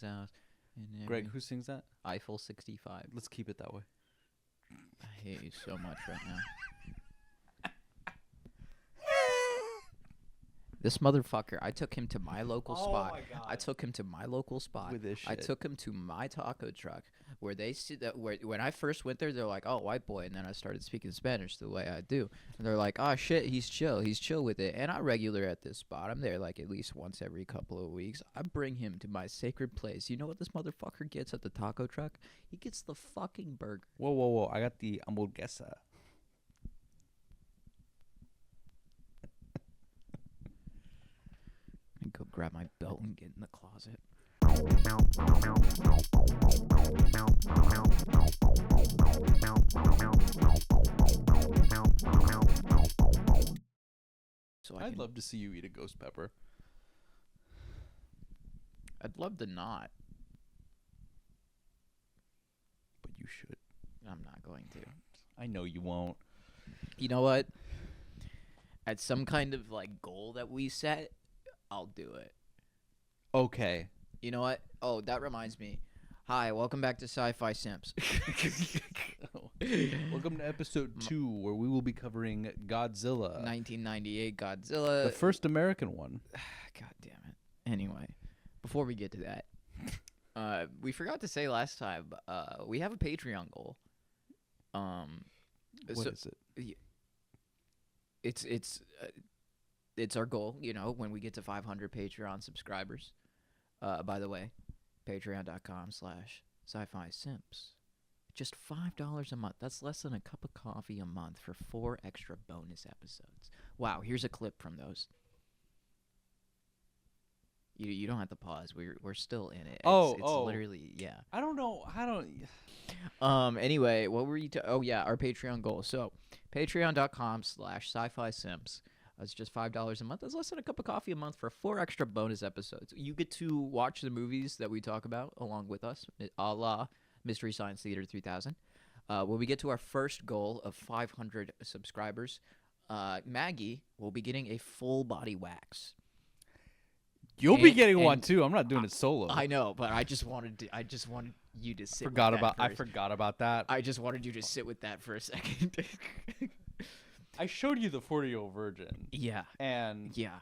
his house. And Greg, who sings that? Eiffel 65. Let's keep it that way. I hate you so much right now. This motherfucker, I took him to my local spot. My God. I took him to my local spot. With this I shit. took him to my taco truck where they see that when I first went there, they're like, "Oh, white boy," and then I started speaking Spanish the way I do, and they're like, "Oh shit, he's chill with it." And I'm regular at this spot. I'm there like at least once every couple of weeks. I bring him to my sacred place. You know what this motherfucker gets at the taco truck? He gets the fucking burger. Whoa. I got the hamburguesa. And go grab my belt and get in the closet. So I'd love to see you eat a ghost pepper. I'd love to not. But you should. I'm not going to. I know you won't. You know what? At some kind of like goal that we set, I'll do it. Okay. You know what? Oh, that reminds me. Hi, welcome back to Sci-Fi Simps. Welcome to episode 2, where we will be covering Godzilla. 1998 Godzilla. The first American one. God damn it. Anyway, before we get to that, we forgot to say last time, we have a Patreon goal. What is it? It's our goal, you know, when we get to 500 Patreon subscribers. By the way, patreon.com/Sci-Fi Simps. Just $5 a month. That's less than a cup of coffee a month for 4 extra bonus episodes. Wow, here's a clip from those. You don't have to pause. We're still in it. It's literally, yeah. I don't know. Anyway, what were you oh yeah, our Patreon goal. So, patreon.com/Sci-Fi Simps. It's just $5 a month. That's less than a cup of coffee a month for 4 extra bonus episodes. You get to watch the movies that we talk about along with us, a la Mystery Science Theater 3000. When we get to our first goal of 500 subscribers, Maggie will be getting a full body wax. You'll be getting one too. I'm not doing it solo. I know, but I just wanted you to sit. I forgot about that. I just wanted you to sit with that for a second. I showed you the 40-year-old virgin. Yeah. And yeah.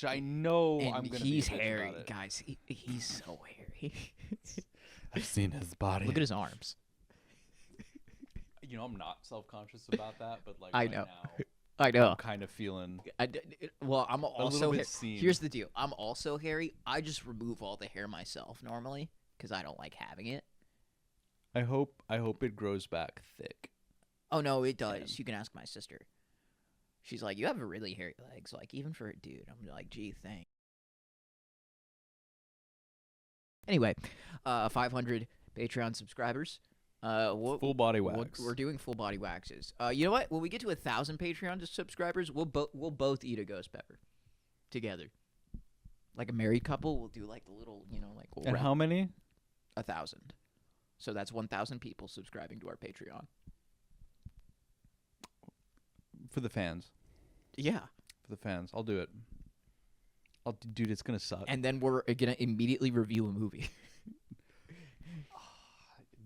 I know and I'm going to be He's hairy, about it. guys. He's so hairy. I've seen his body. Look at his arms. You know, I'm not self-conscious about that, but like I right know. now, I know. I'm kind of feeling I'm also bit seen. Here's the deal. I'm also hairy. I just remove all the hair myself normally because I don't like having it. I hope it grows back thick. Oh no, it does. Yeah. You can ask my sister. She's like, you have really hairy legs, like even for a dude. I'm like, gee, thanks. Anyway, 500 Patreon subscribers. Full body wax. We're doing full body waxes. You know what? When we get to 1,000 Patreon subscribers, we'll both eat a ghost pepper together. Like a married couple, we'll do like the little, you know, like. And how many? 1,000. So that's 1,000 people subscribing to our Patreon. For the fans. Yeah. For the fans. I'll do it. Dude, it's going to suck. And then we're going to immediately review a movie.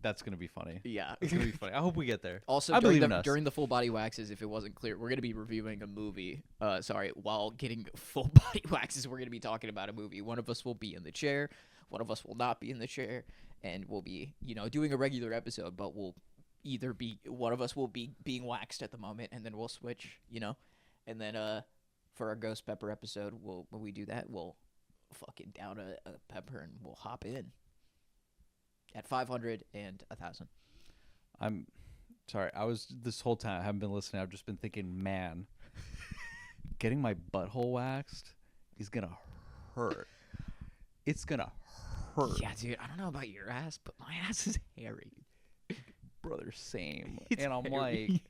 That's going to be funny. Yeah. It's going to be funny. I hope we get there. Also, during the full body waxes, if it wasn't clear, we're going to be reviewing a movie. While getting full body waxes, we're going to be talking about a movie. One of us will be in the chair. One of us will not be in the chair. And we'll be, you know, doing a regular episode, but we'll either be, one of us will be being waxed at the moment, and then we'll switch, you know? And then for our ghost pepper episode, when we do that, we'll fucking down a pepper and we'll hop in. At 500 and 1,000. I'm sorry. This whole time I haven't been listening. I've just been thinking, man, getting my butthole waxed is going to hurt. It's going to hurt. Yeah, dude. I don't know about your ass, but my ass is hairy. Brother, same. It's and I'm hairy.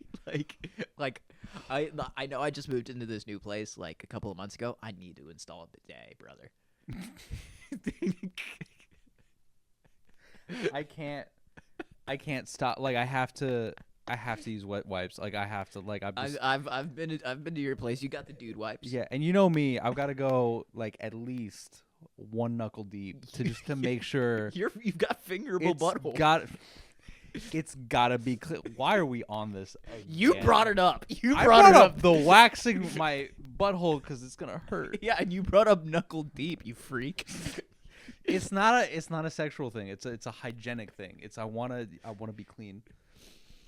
like I know I just moved into this new place like a couple of months ago. I need to install a bidet, brother. I can't stop. Like I have to use wet wipes. Like I have to. Like I've been to your place. You got the dude wipes. Yeah, and you know me. I've got to go like at least one knuckle deep to make sure You've got fingerable butthole. It's gotta be clear. Why are we on this again? You brought it up. I brought up the waxing my butthole because it's gonna hurt. Yeah, and you brought up knuckle deep, you freak. It's not a sexual thing. It's a hygienic thing. I wanna be clean.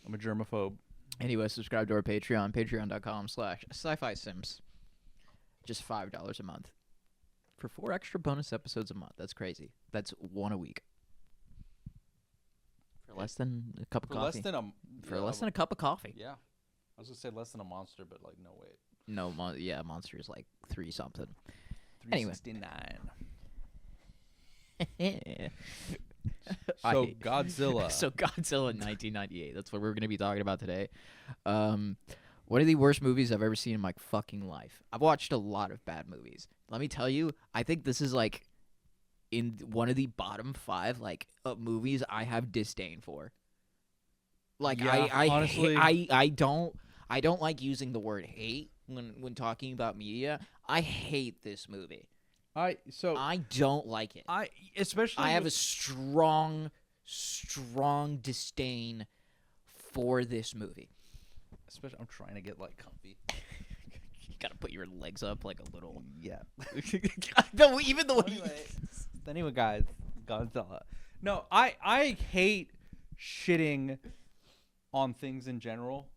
I'm a germaphobe. Anyway, subscribe to our Patreon, patreon.com/Sci-Fi Simps. Just $5 a month for 4 extra bonus episodes a month. That's crazy. That's 1 a week. For less than a cup of coffee. Less than a cup of coffee. Yeah. I was gonna say less than a monster, but like no wait. No, monster is like 3 something. 369. Anyway. So Godzilla. So Godzilla in 1998. That's what we're gonna be talking about today. One of the worst movies I've ever seen in my fucking life. I've watched a lot of bad movies. Let me tell you, I think this is like in one of the bottom 5 like movies I have disdain for. Like yeah, honestly, I don't like using the word hate when talking about media. I hate this movie. I don't like it. I have a strong disdain for this movie. Especially, I'm trying to get like comfy. You gotta put your legs up like a little. Yeah. No, even the way. Anyway, guys, Godzilla. No, I hate shitting on things in general.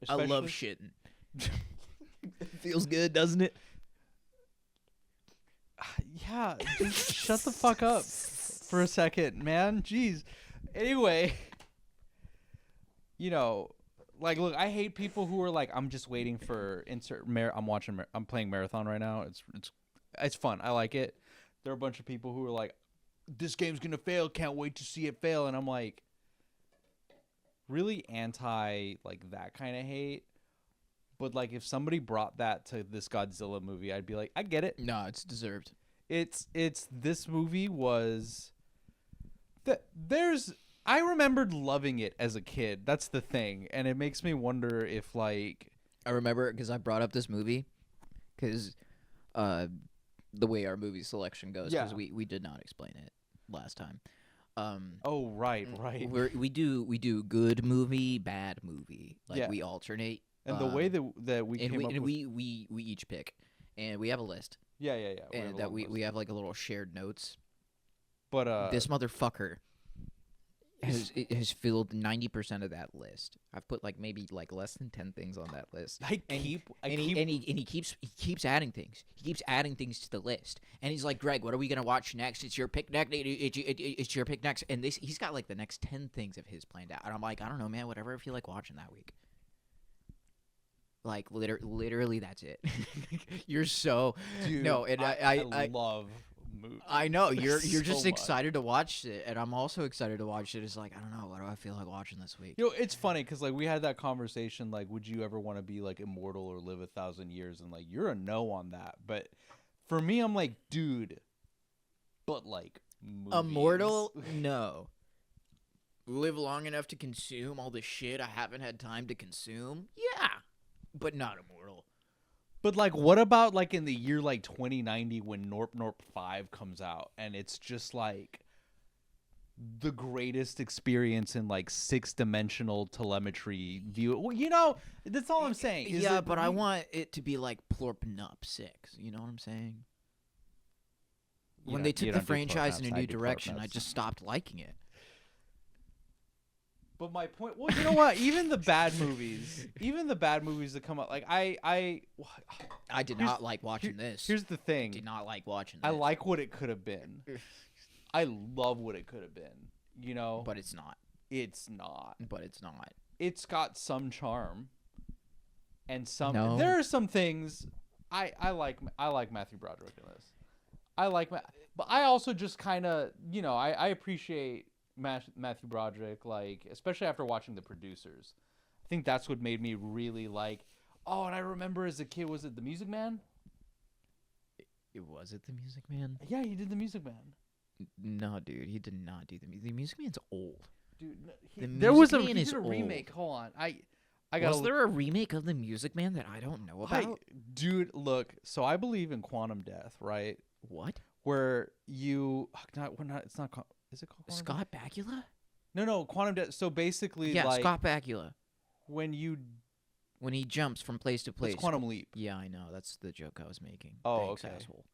I love shitting. It feels good, doesn't it? Yeah, just shut the fuck up for a second, man. Jeez. Anyway, like, look, I hate people who are like, I'm just waiting for I'm playing Marathon right now. It's fun. I like it. There are a bunch of people who are like, this game's gonna fail. Can't wait to see it fail. And I'm like, really anti like that kind of hate. But like, if somebody brought that to this Godzilla movie, I'd be like, I get it. No, it's deserved. This movie was I remembered loving it as a kid. That's the thing. And it makes me wonder if like I remember because I brought up this movie because the way our movie selection goes, because we did not explain it last time. Oh right. We do good movie, bad movie. Like we alternate. And the way that we came up with... we each pick, and we have a list. Yeah. And that we have like a little shared notes. But this motherfucker has filled 90% of that list. I've put like maybe like less than 10 things on that list. He keeps adding things. He keeps adding things to the list. And he's like, Greg, what are we gonna watch next? It's your pick next. It's your pick next. And he's got like the next 10 things of his planned out. And I'm like, I don't know, man. Whatever I feel like watching that week. Like literally, that's it. You're so dude. No, and I love movies. I know you're so just much. excited to watch it, and I'm also excited to watch it. It's like I don't know, what do I feel like watching this week? It's funny because like we had that conversation. Like, would you ever want to be like immortal or live 1,000 years? And like you're a no on that. But for me, I'm like, dude. But like movies. Immortal, no. Live long enough to consume all the shit I haven't had time to consume? Yeah. But not immortal. But like, what about like in the year like 2090 when Norp 5 comes out and it's just like the greatest experience in like 6-dimensional telemetry view? Well, that's all I'm saying. But I want it to be like Plorp Nup 6. You know what I'm saying? When they took the franchise in a new direction, I just stopped liking it. But my point, well, you know what? Even the bad movies that come out, like I did not like watching this. Here's the thing. Did not like watching this. I like what it could have been. I love what it could have been, But it's not. It's not. But it's not. It's got some charm. And there are some things I like Matthew Broderick in this. But I also just kind of, I appreciate Matthew Broderick, like, especially after watching The Producers. I think that's what made me really like. Oh, and I remember as a kid, was it The Music Man? Was it The Music Man? Yeah, he did The Music Man. No, dude, he did not do The Music Man's old. Dude, there was a remake. Hold on, Was there a remake of The Music Man that I don't know about? Dude, look. So I believe in quantum death, right? What? where you not it's not is it called quantum Scott Bakula? No, quantum death. So basically, Yeah, like Scott Bakula. when When he jumps from place to place. it's quantum leap. Yeah, I know. That's the joke I was making. Oh, Thanks, okay. asshole.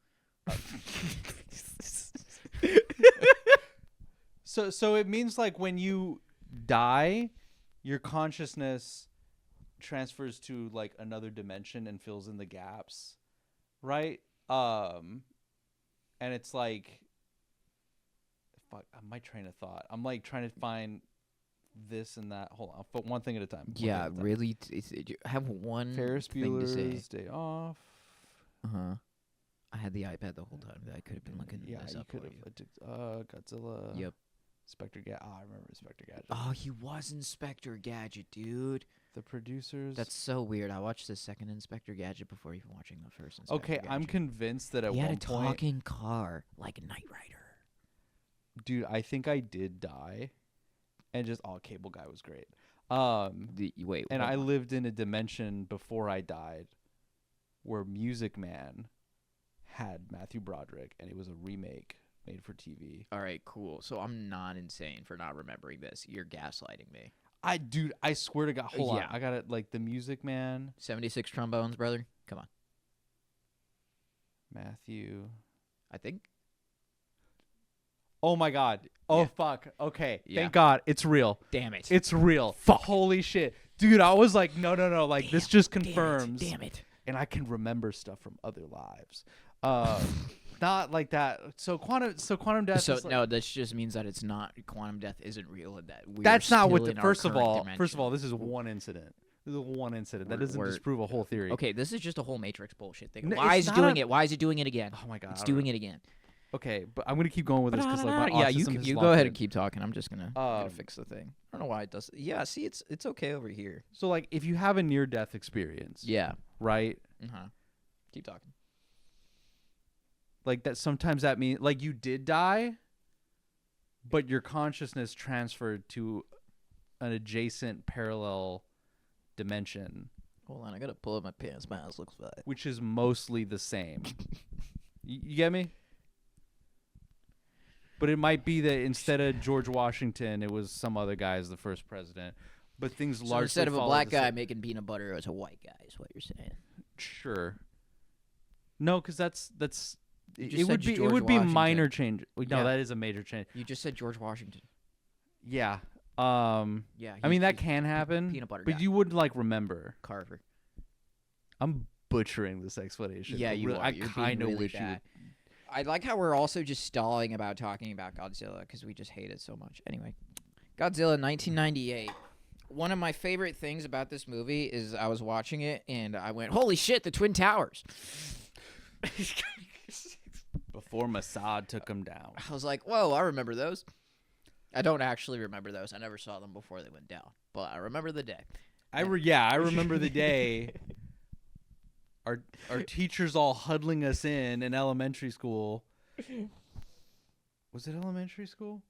So it means like when you die, your consciousness transfers to like another dimension and fills in the gaps, right? And it's like, fuck, my train of thought. I'm like trying to find this and that. Hold on, but one thing at a time. Yeah, really. I have one Ferris thing to say. Bueller's Day Off. I had the iPad the whole time. I could have been looking this up for you. Godzilla. Yep. Inspector Gadget. I remember Inspector Gadget. Oh, he was Inspector Gadget, dude. The producers. That's so weird. I watched the second Inspector Gadget before even watching the first Inspector okay. Gadget. I'm convinced that at he had one a point, talking car like Knight Rider. dude, I think I did die, and just Cable Guy was great. Wait, and I lived in a dimension before I died, where Music Man had Matthew Broderick, and it was a remake made for TV. All right, cool. So I'm not insane for not remembering this. You're gaslighting me. I swear to God. Hold on. Yeah. I got it. Like the Music Man. 76 trombones, brother. Come on. Matthew. I think. Oh my God. Oh Yeah. fuck. Okay. Yeah. Thank God. It's real. Damn it. It's real. Fuck. Holy shit. Dude, I was like, no. Like this just Damn confirms. Damn it. And I can remember stuff from other lives. Not like that. So quantum death. So is like, no, this just means that it's not quantum death isn't real and that we're that's not what. still in our First of current all, dimension. this is one incident. This is one incident. That We're- doesn't we're- disprove a whole theory. Okay, this is just a whole Matrix bullshit thing. No, Why it's is it not doing a- it? Why is it doing it again? Oh my God. It's doing it again. Okay, but I'm gonna keep going with this because like my yeah, autism is you locked go ahead in. and keep talking. I'm just gonna fix the thing. I don't know why it does. Yeah, see, it's okay over here. So like, if you have a near-death experience, Yeah. right? Keep talking. Like that. Sometimes that means like you did die, but your consciousness transferred to an adjacent parallel dimension, Hold on, I gotta pull up my pants. My ass looks fine. which is mostly the same. You get me? But it might be that instead of George Washington, it was some other guy as the first president. But things So largely instead of a follow black the guy same- making peanut butter, it was a white guy. Is what you're saying? Sure. No, because that's You just it would said be George it would be Washington. minor change. No, Yeah. that is a major change. You just said George Washington. Yeah. Yeah. I mean that he's can happen. peanut butter but guy. you would like remember. Carver. I'm butchering this explanation. Yeah, but you really, are. I You're kind of being really wish you bad. would. I like how we're also just stalling about talking about Godzilla because we just hate it so much. Anyway, Godzilla 1998. One of my favorite things about this movie is I was watching it and I went, holy shit, the Twin Towers. Before Mossad took him down. I was like, whoa, I remember those. I don't actually remember those. I never saw them before they went down, but I remember the day. I remember the day our teachers all huddling us in elementary school. Was it elementary school?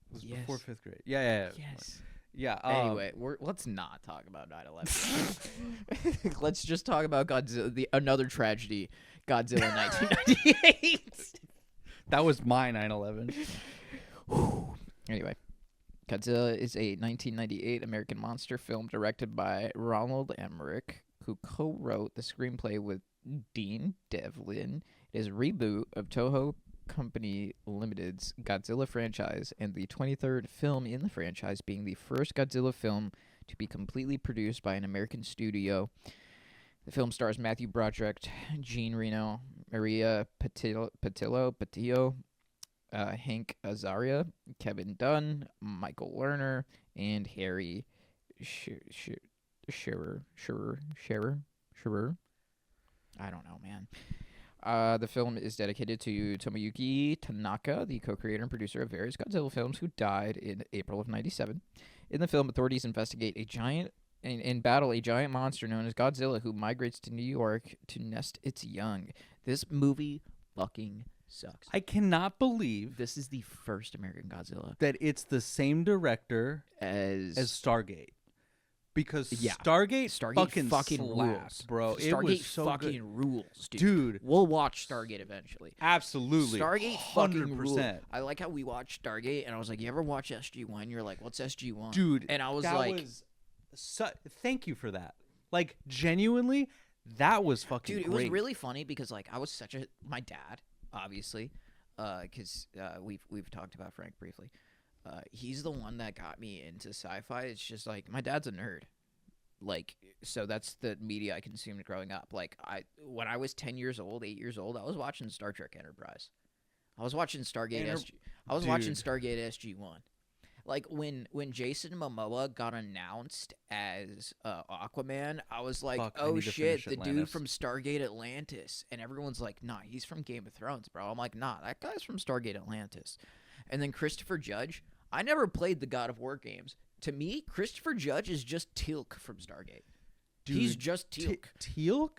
It was Yes. before 5th grade. Yeah. Yes. Yeah. Anyway, let's not talk about 9/11. Let's just talk about Godzilla, another tragedy, Godzilla 1998. that was my 9/11. Anyway, Godzilla is a 1998 American monster film directed by Ronald Emmerich, who co-wrote the screenplay with Dean Devlin. It is a reboot of Toho Company Limited's Godzilla franchise and the 23rd film in the franchise, being the first Godzilla film to be completely produced by an American studio. The film stars Matthew Broderick, Jean Reno, Maria Patillo, Hank Azaria, Kevin Dunn, Michael Lerner, and Harry Shearer. I don't know, man. The film is dedicated to Tomoyuki Tanaka, the co-creator and producer of various Godzilla films, who died in April of '97. In the film, authorities investigate and battle a giant monster known as Godzilla, who migrates to New York to nest its young. This movie fucking sucks. I cannot believe This is the first American Godzilla that it's the same director as as Stargate. because Yeah. Stargate, Stargate fucking slapped, rules, bro. It Stargate was so fucking good. rules, dude. Dude. We'll watch Stargate eventually. Absolutely. Stargate fucking rules. 100%. I like how we watched Stargate, and I was like, "You ever watch SG-1?" You're like, "What's SG-1?" Dude, and I was that like, thank you for that. Like, genuinely, that was fucking "Dude, it great. was really funny because like I was my dad, obviously, because we've talked about Frank briefly. He's the one that got me into sci-fi. It's just like my dad's a nerd. Like, so that's the media I consumed growing up. Like, when I was 10 years old, 8 years old, I was watching Star Trek Enterprise. I was watching Stargate SG. I was watching Stargate SG-1. Like when Jason Momoa got announced as Aquaman, I was like, Fuck, I "Oh need to shit, finish the dude Atlantis. from Stargate Atlantis!" And everyone's like, "Nah, he's from Game of Thrones, bro." I'm like, "Nah, that guy's from Stargate Atlantis." And then Christopher Judge. I never played the God of War games. To me, Christopher Judge is just Teal'c from Stargate. Dude, He's just Teal'c. Teal'c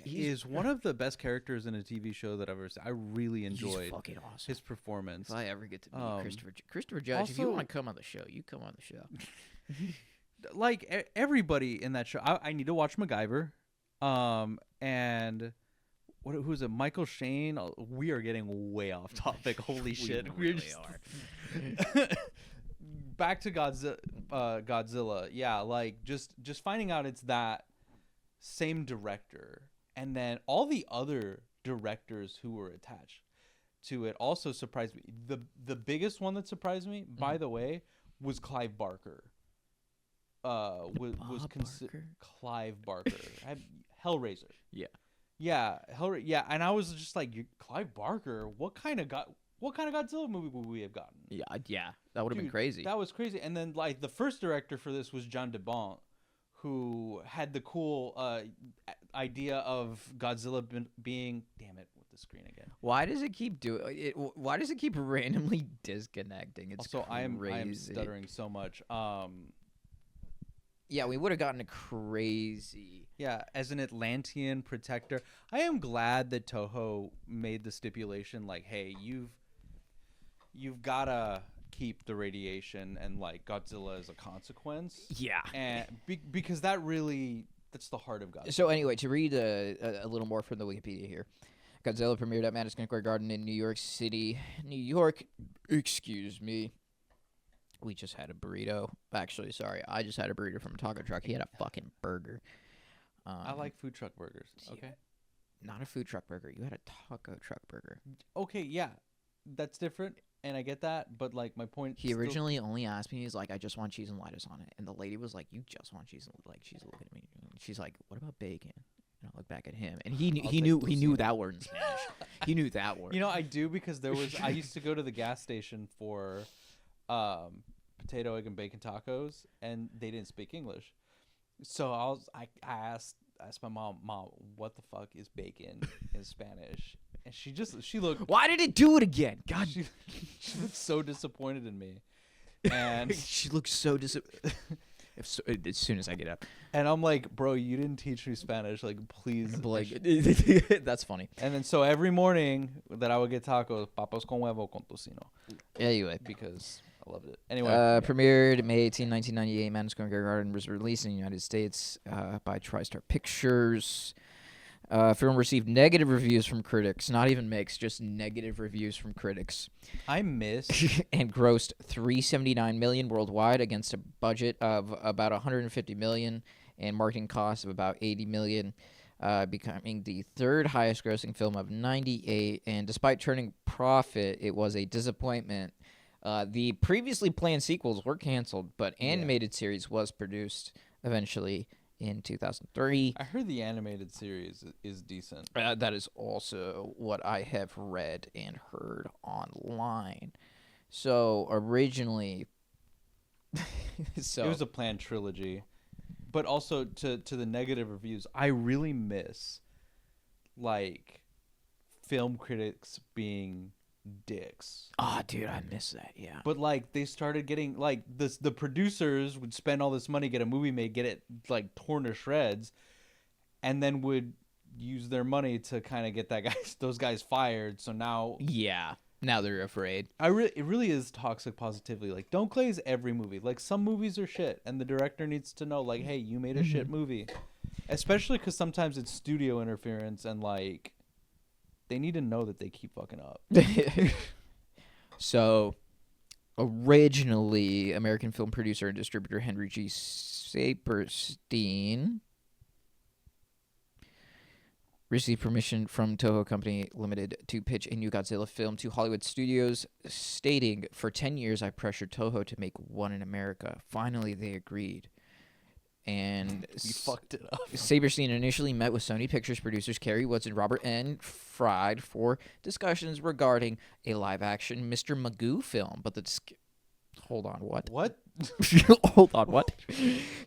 is one of the best characters in a TV show that I've ever seen. I really enjoyed He's fucking awesome. his performance. If I ever get to meet Christopher Judge, if you also- want to come on the show, you come on the show. Like everybody in that show, I need to watch MacGyver. And who's it? Michael Shane. We are getting way off topic. Holy shit, really we're just are. back to Godzilla. Yeah, like just finding out it's that same director, and then all the other directors who were attached to it also surprised me. The biggest one that surprised me, by the way, was Clive Barker. Was Barker? Clive Barker. Hellraiser. Yeah. Yeah, yeah, and I was just like, Clive Barker, what kind of Godzilla movie would we have gotten? Yeah, that would have been Dude, crazy. That was crazy. And then like the first director for this was John DeBont, who had the cool idea of Godzilla being, damn it, with the screen again. Why does it keep doing it? Why does it keep randomly disconnecting? It's Also, I am crazy. stuttering so much. Yeah, we would have gotten a crazy. Yeah, as an Atlantean protector, I am glad that Toho made the stipulation like, hey, you've gotta keep the radiation and like Godzilla as a consequence. Yeah. And because that's the heart of Godzilla. So anyway, to read a little more from the Wikipedia here, Godzilla premiered at Madison Square Garden in New York City, New York. Excuse me. We just had a burrito. Actually, sorry, I just had a burrito from a taco truck. He had a fucking burger. I like food truck burgers. Okay. Not a food truck burger. You had a taco truck burger. Okay, yeah, that's different, and I get that. But like my point, He originally only asked me, he's like, "I just want cheese and lettuce on it," and the lady was like, "You just want cheese?" And like, she's looking at me. And she's like, "What about bacon?" And I look back at him, and he knew that word in Spanish. He knew that word. You know, I do because I used to go to the gas station for potato, egg, and bacon tacos, and they didn't speak English. So I asked my mom, what the fuck is bacon in Spanish? And she looked. Why did it do it again? God, She looked so disappointed in me, and she looks so as soon as I get up, and I'm like, bro, you didn't teach me Spanish, like please. like, that's funny. And then so every morning that I would get tacos, papas con huevo con tocino, Anyway, because I loved it. Anyway, premiered May 18, 1998. Madison Square Garden was released in the United States by TriStar Pictures. Film received negative reviews from critics, not even mixed, just negative reviews from critics, I miss. and grossed $379 million worldwide against a budget of about $150 million and marketing costs of about $80 million, becoming the third highest grossing film of '98. And despite turning profit, it was a disappointment. The previously planned sequels were canceled, but animated series was produced eventually in 2003. I heard the animated series is decent. That is also what I have read and heard online. So originally, It was a planned trilogy, but also to the negative reviews, I really miss like film critics being dicks. Oh, dude, I miss that. Yeah. But like they started getting like the producers would spend all this money, get a movie made, get it like torn to shreds, and then would use their money to kind of get those guys fired. So now Yeah. Now they're afraid. It really is toxic positivity. Like, don't glaze every movie. Like, some movies are shit, and the director needs to know, like, hey, you made a shit movie. Especially because sometimes it's studio interference, and like, they need to know that they keep fucking up. So, originally, American film producer and distributor Henry G. Saperstein received permission from Toho Company Limited to pitch a new Godzilla film to Hollywood studios, stating, "For 10 years, I pressured Toho to make one in America. Finally, they agreed." And You fucked it up. Saperstein initially met with Sony Pictures producers Kerry Woods and Robert N. Fried for discussions regarding a live-action Mr. Magoo film, but hold on, what? What? Hold on, what?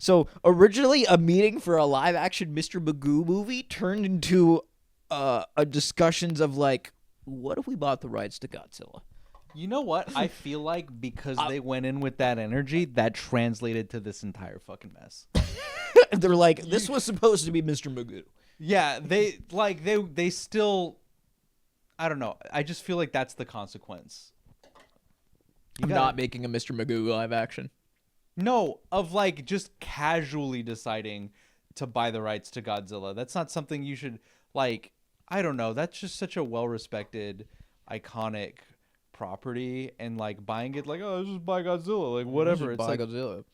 So originally, a meeting for a live-action Mr. Magoo movie turned into a discussions of like, what if we bought the rights to Godzilla? You know what? I feel like because they went in with that energy, that translated to this entire fucking mess. They're like, this was supposed to be Mr. Magoo. Yeah, they still, I don't know. I just feel like that's the consequence. I'm not making a Mr. Magoo live action. No, of like just casually deciding to buy the rights to Godzilla. That's not something you should like. I don't know. That's just such a well-respected, iconic property, and like buying it like, oh, let's just buy Godzilla, like whatever. It's buy like Godzilla.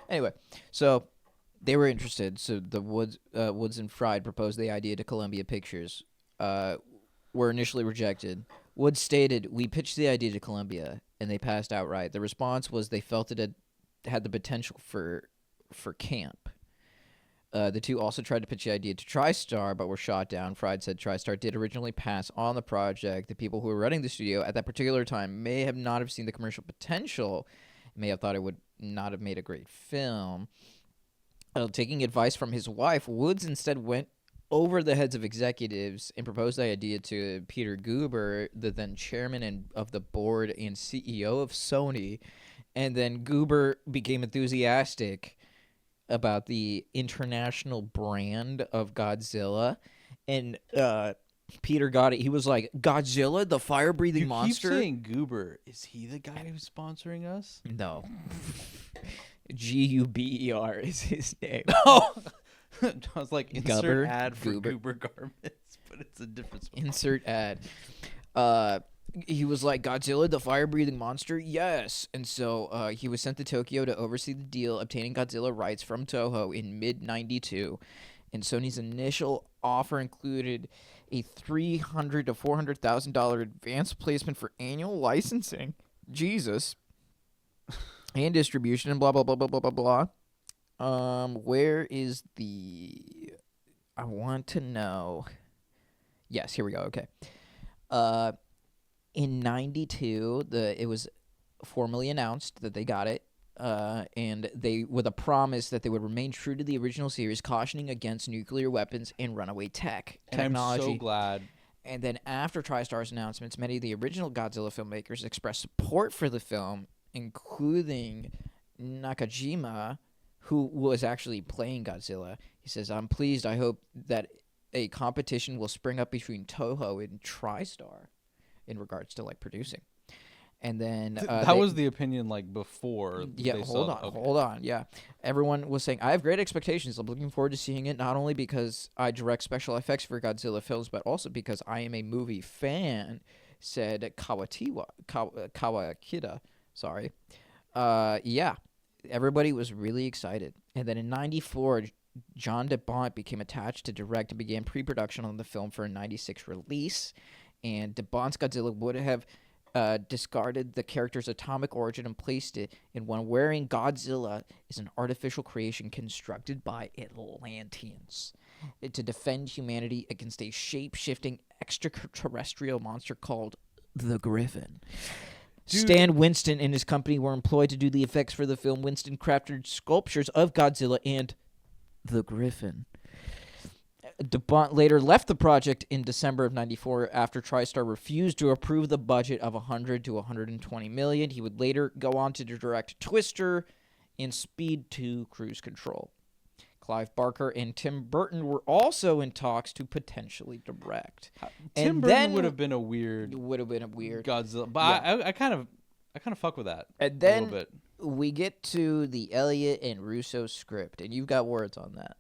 Anyway, so they were interested. So the Woods and Fried proposed the idea to Columbia Pictures. Were initially rejected. Woods stated, "We pitched the idea to Columbia, and they passed outright. The response was they felt it had the potential for camp." The two also tried to pitch the idea to TriStar, but were shot down. Fried said TriStar did originally pass on the project. The people who were running the studio at that particular time may have not have seen the commercial potential, may have thought it would not have made a great film. Taking advice from his wife, Woods instead went over the heads of executives and proposed the idea to Peter Guber, the then chairman of the board and CEO of Sony. And then Guber became enthusiastic about the international brand of Godzilla. And Peter got it. He was like, Godzilla, the fire-breathing monster? You keep saying Guber. Is he the guy who's sponsoring us? No. Guber is his name. Oh! I was like, insert Gubber, ad for Goober. Goober garments, but it's a different sponsor. Insert ad. He was like, Godzilla, the fire-breathing monster? Yes. And so he was sent to Tokyo to oversee the deal, obtaining Godzilla rights from Toho in mid-92. And Sony's initial offer included a $300,000 to $400,000 advance placement for annual licensing. Jesus. And distribution and blah, blah, blah, blah, blah, blah, blah. Where is the... I want to know... Yes, here we go. Okay. In 92, it was formally announced that they got it, and they with a promise that they would remain true to the original series, cautioning against nuclear weapons and runaway technology. I'm so glad. And then after TriStar's announcements, many of the original Godzilla filmmakers expressed support for the film, including Nakajima, who was actually playing Godzilla. He says, "I'm pleased. I hope that a competition will spring up between Toho and TriStar in regards to like producing." And then that was the opinion like before. Yeah, hold on. Yeah, everyone was saying, "I have great expectations. I'm looking forward to seeing it. Not only because I direct special effects for Godzilla films, but also because I am a movie fan," said Kawakita. Sorry. Yeah, everybody was really excited. And then in '94, John DeBont became attached to direct and began pre-production on the film for a '96 release. And DeBont's Godzilla would have discarded the character's atomic origin and placed it in one wherein Godzilla is an artificial creation constructed by Atlanteans to defend humanity against a shape-shifting extraterrestrial monster called the Griffin. Dude. Stan Winston and his company were employed to do the effects for the film. Winston crafted sculptures of Godzilla and the Griffin. DeBont later left the project in December of '94 after TriStar refused to approve the budget of $100 to $120 million. He would later go on to direct Twister and Speed 2 Cruise Control. Clive Barker and Tim Burton were also in talks to potentially direct. Tim And Burton then would have been a weird weird. Godzilla, but Yeah. I kind of fuck with that And a then little bit. we get to the Elliott and Russo script, and you've got words on that.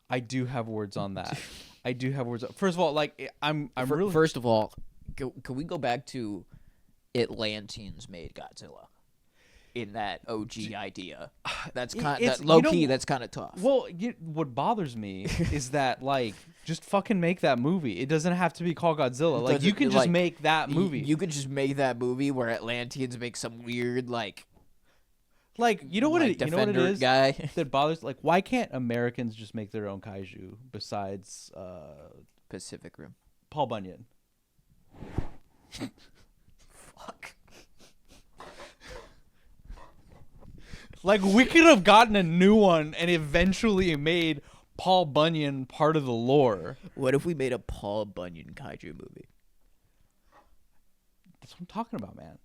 I do have words on that. I do have words. First of all, like I'm really First of all, can we go back to Atlanteans made Godzilla? In that OG idea, that's kind it's- that low you know- key. That's kind of tough. well. What bothers me is that like just fucking make that movie. It doesn't have to be called Godzilla. Like you Doesn't- can just like, make that movie. You could just make that movie where Atlanteans make some weird like you know what like it you know what it defender is guy. that bothers. Like why can't Americans just make their own kaiju besides Pacific Rim. Paul Bunyan? Fuck. Like we could have gotten a new one and eventually made Paul Bunyan part of the lore. What if we made a Paul Bunyan kaiju movie? That's what I'm talking about, man.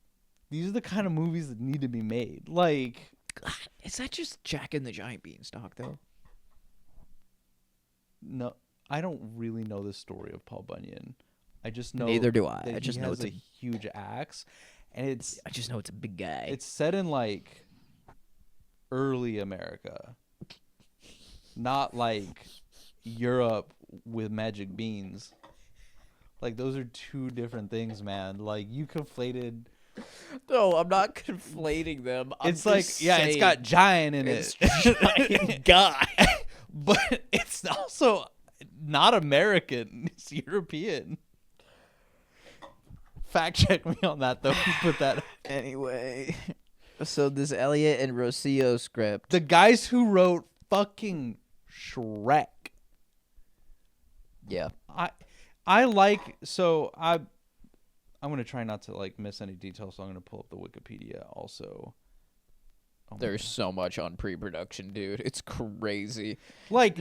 These are the kind of movies that need to be made. Like, God, is that just Jack and the Giant Beanstalk though? no, I don't really know the story of Paul Bunyan. I just know Neither do I. that I just he know has it's a huge axe, and it's I just know it's a big guy. it's set in like early America, not like Europe with magic beans. Like those are two different things, man. Like you conflated. No, I'm not conflating them. It's like it's got giant in it's it. giant guy. But it's also not American. It's European. Fact check me on that though. Put that. Anyway, so this Elliot and Rosillo script. The guys who wrote fucking Shrek. Yeah. I like so I'm gonna try not to like miss any details, so I'm gonna pull up the Wikipedia also. Oh my There's so much on pre-production, dude. It's crazy. God.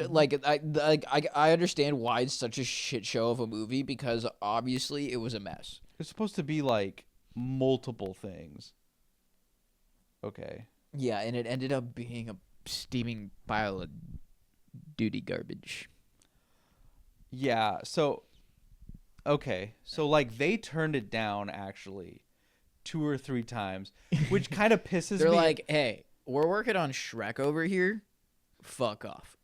I understand why it's such a shit show of a movie because obviously it was a mess. It's supposed to be like multiple things. Okay. Yeah, and it ended up being a steaming pile of duty garbage. Yeah, so okay. So like they turned it down actually 2 or 3 times, which kind of pisses They're me. like, "Hey, we're working on Shrek over here. Fuck off.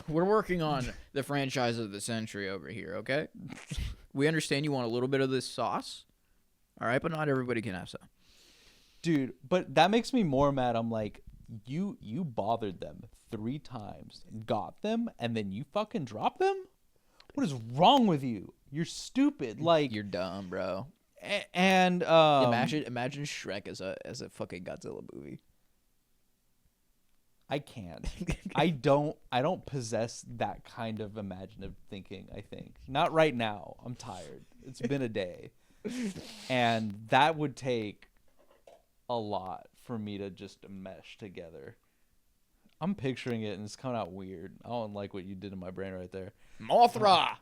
We're working on the franchise of the century over here, okay? We understand you want a little bit of this sauce. All right, but not everybody can have some." Dude, but that makes me more mad. I'm like, you bothered them 3 times, got them, and then you fucking drop them? What is wrong with you? You're stupid. Like You're dumb, bro. and Imagine Shrek as a fucking Godzilla movie. I can't. I don't possess that kind of imaginative thinking, I think. Not right now. I'm tired. It's been a day. And that would take a lot for me to just mesh together. I'm picturing it and it's coming out weird. I don't like what you did in my brain right there. Mothra.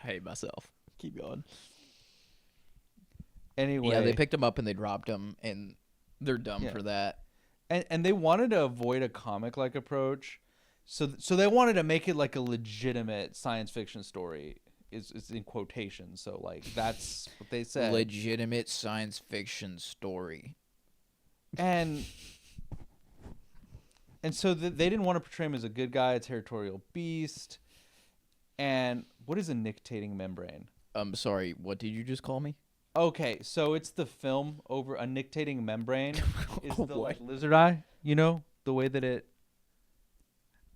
I hate myself. Keep going. Anyway. Yeah, they picked him up and they dropped him, and they're dumb Yeah. for that. And they wanted to avoid a comic-like approach. So they wanted to make it like a legitimate science fiction story. It's in quotations. So like that's what they said. Legitimate science fiction story. And so they didn't want to portray him as a good guy, a territorial beast. And what is a nictating membrane? I'm sorry, what did you just call me? Okay, so it's the film over a nictating membrane is the What? like lizard eye, you know, the way that it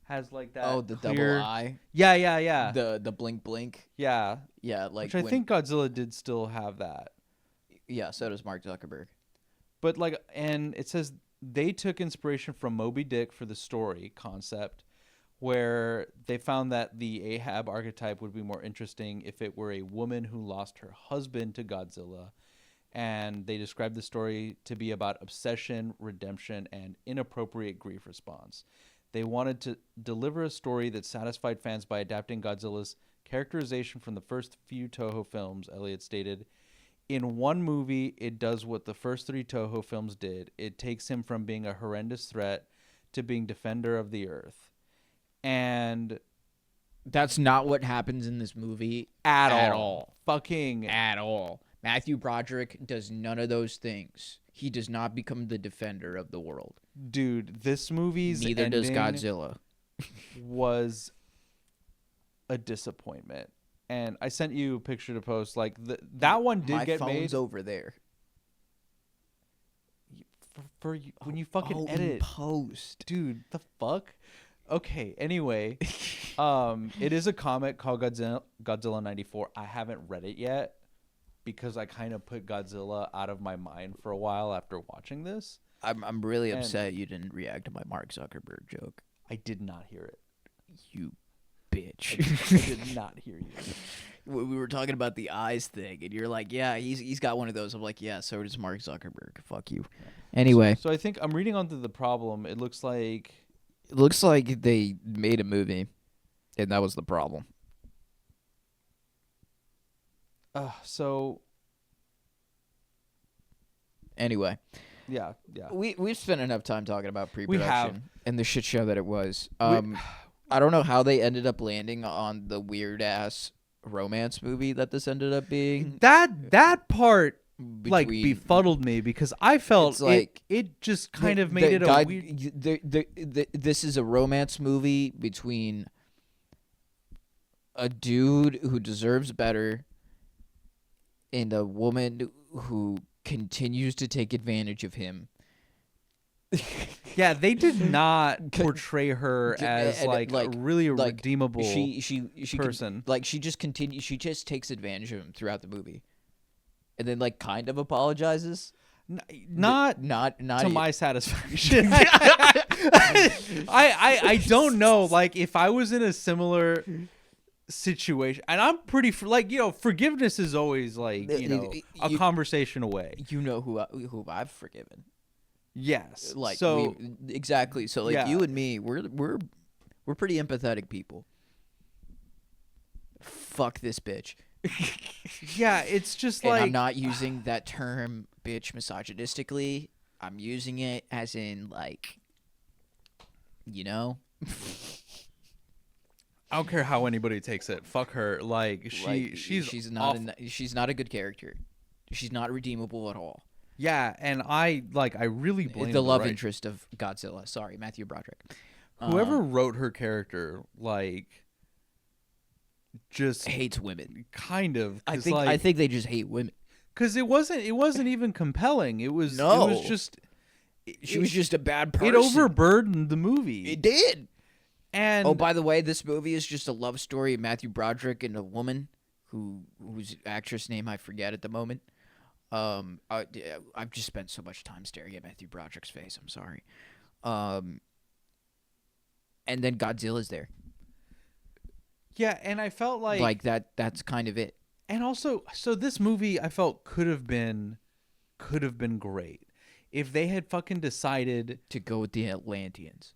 has like that. Oh, the clear... double eye. Yeah. The blink blink. Yeah, Yeah, like which I think Godzilla did still have that. Yeah, so does Mark Zuckerberg. But like, and it says they took inspiration from Moby Dick for the story concept, where they found that the Ahab archetype would be more interesting if it were a woman who lost her husband to Godzilla. And they described the story to be about obsession, redemption, and inappropriate grief response. They wanted to deliver a story that satisfied fans by adapting Godzilla's characterization from the first few Toho films, Elliott stated. In one movie, it does what the first 3 Toho films did. It takes him from being a horrendous threat to being defender of the earth. And That's not what happens in this movie at all. Fucking at all. Matthew Broderick does none of those things. He does not become the defender of the world. dude, this movie's Neither does ending Godzilla. was a disappointment. And I sent you a picture to post. Like that one did My get phone's made over there. for you, when you fucking in edit, post. dude. The fuck. Okay. Anyway, it is a comic called Godzilla 94. I haven't read it yet because I kind of put Godzilla out of my mind for a while after watching this. I'm really upset you didn't react to my Mark Zuckerberg joke. I did not hear it. You bitch. I did not hear you. We were talking about the eyes thing, and you're like, yeah, he's got one of those. I'm like, yeah, so does Mark Zuckerberg. Fuck you. Anyway. So I think I'm reading onto the problem. It looks like they made a movie, and that was the problem. So Anyway. yeah. We've spent enough time talking about We have. pre-production and the shit show that it was. I don't know how they ended up landing on the weird ass romance movie that this ended up being. That part like Between- befuddled me because I felt It's like- it just kind of made it a weird. This is a romance movie between a dude who deserves better and a woman who continues to take advantage of him. Yeah, they did not portray her as and, really a like, redeemable she person. She just takes advantage of him throughout the movie, and then like kind of apologizes. Not to my satisfaction. I don't know. Like if I was in a similar situation, and I'm pretty forgiveness is always like a conversation away. You know who I've forgiven. Yes. Like so exactly. So like yeah. you and me, we're pretty empathetic people. Fuck this bitch. yeah, it's just And like I'm not using that term bitch misogynistically. I'm using it as in like, you know. I don't care how anybody takes it. Fuck her. Like she's not she's not a good character. She's not redeemable at all. Yeah, and I really blame the love right? interest of Godzilla. Sorry, Matthew Broderick. Whoever wrote her character, just hates women. Kind of. I think they just hate women. Because it wasn't even compelling. It was just. She was just a bad person. It overburdened the movie. It did. And by the way, this movie is just a love story of Matthew Broderick and a woman whose actress name I forget at the moment. I've just spent so much time staring at Matthew Broderick's face. I'm sorry. And then Godzilla's there. Yeah, and I felt like that. That's kind of it. And also, so this movie I felt could have been great if they had fucking decided to go with the Atlanteans.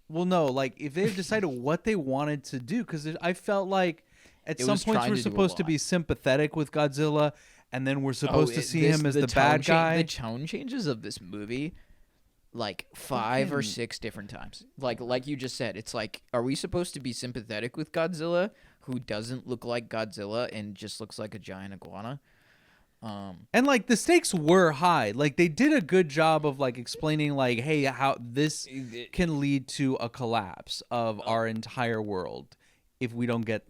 Well, no, like if they had decided what they wanted to do, because I felt like at some points we're supposed to be sympathetic with Godzilla, and then we're supposed to see him as the bad guy. The tone changes of this movie, like 5 or 6 different times. Like you just said, it's like, are we supposed to be sympathetic with Godzilla, who doesn't look like Godzilla and just looks like a giant iguana? And like the stakes were high. Like they did a good job of like explaining like, hey, how this can lead to a collapse of our entire world if we don't get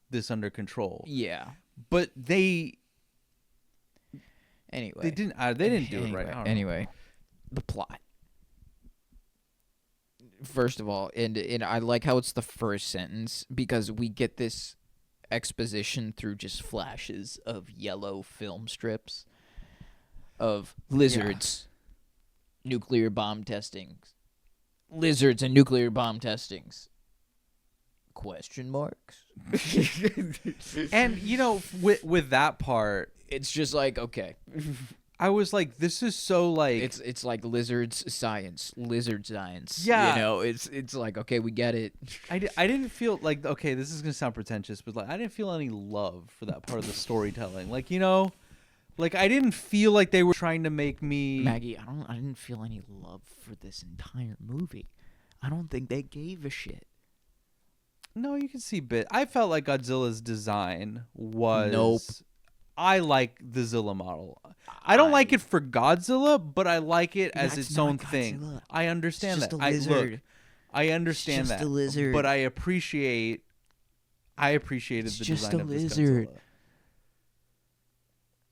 this under control. Yeah, but they didn't do it right. Anyway, the plot. First of all, and I like how it's the first sentence because we get this exposition through just flashes of yellow film strips of lizards, nuclear bomb testings, lizards and nuclear bomb testings. Question marks. And with that part, it's just like, okay. I was like, this is so like it's like lizard science. Yeah, it's like, okay, we get it. I didn't feel like, okay, this is gonna sound pretentious, but like I didn't feel any love for that part of the storytelling. Like like I didn't feel like they were trying to make me Maggie. I didn't feel any love for this entire movie. I don't think they gave a shit. No, you can see bit. I felt like Godzilla's design was. Nope. I like the Zilla model. I don't like it for Godzilla, but I like it as That's its not own thing. Godzilla. I understand It's just that. a lizard. Look, I understand It's just that. a lizard. But I appreciated It's the just design a of this lizard. Godzilla.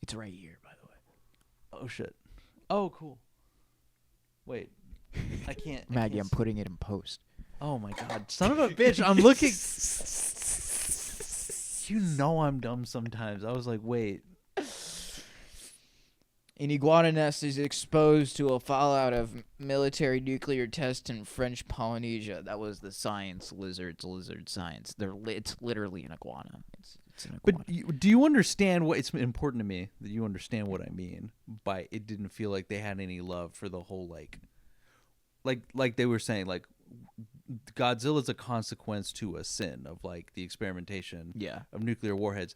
It's right here, by the way. Oh shit. Oh cool. Wait. I can't. Maggie, I'm putting it in post. Oh my god. Son of a bitch. I'm looking. You know I'm dumb sometimes. I was like, wait. An iguana nest is exposed to a fallout of military nuclear tests in French Polynesia. That was the science, lizard science. It's literally an iguana. It's an iguana. But do you understand what it's important to me that you understand what I mean by it didn't feel like they had any love for the whole like they were saying like Godzilla's a consequence to a sin of like the experimentation of nuclear warheads.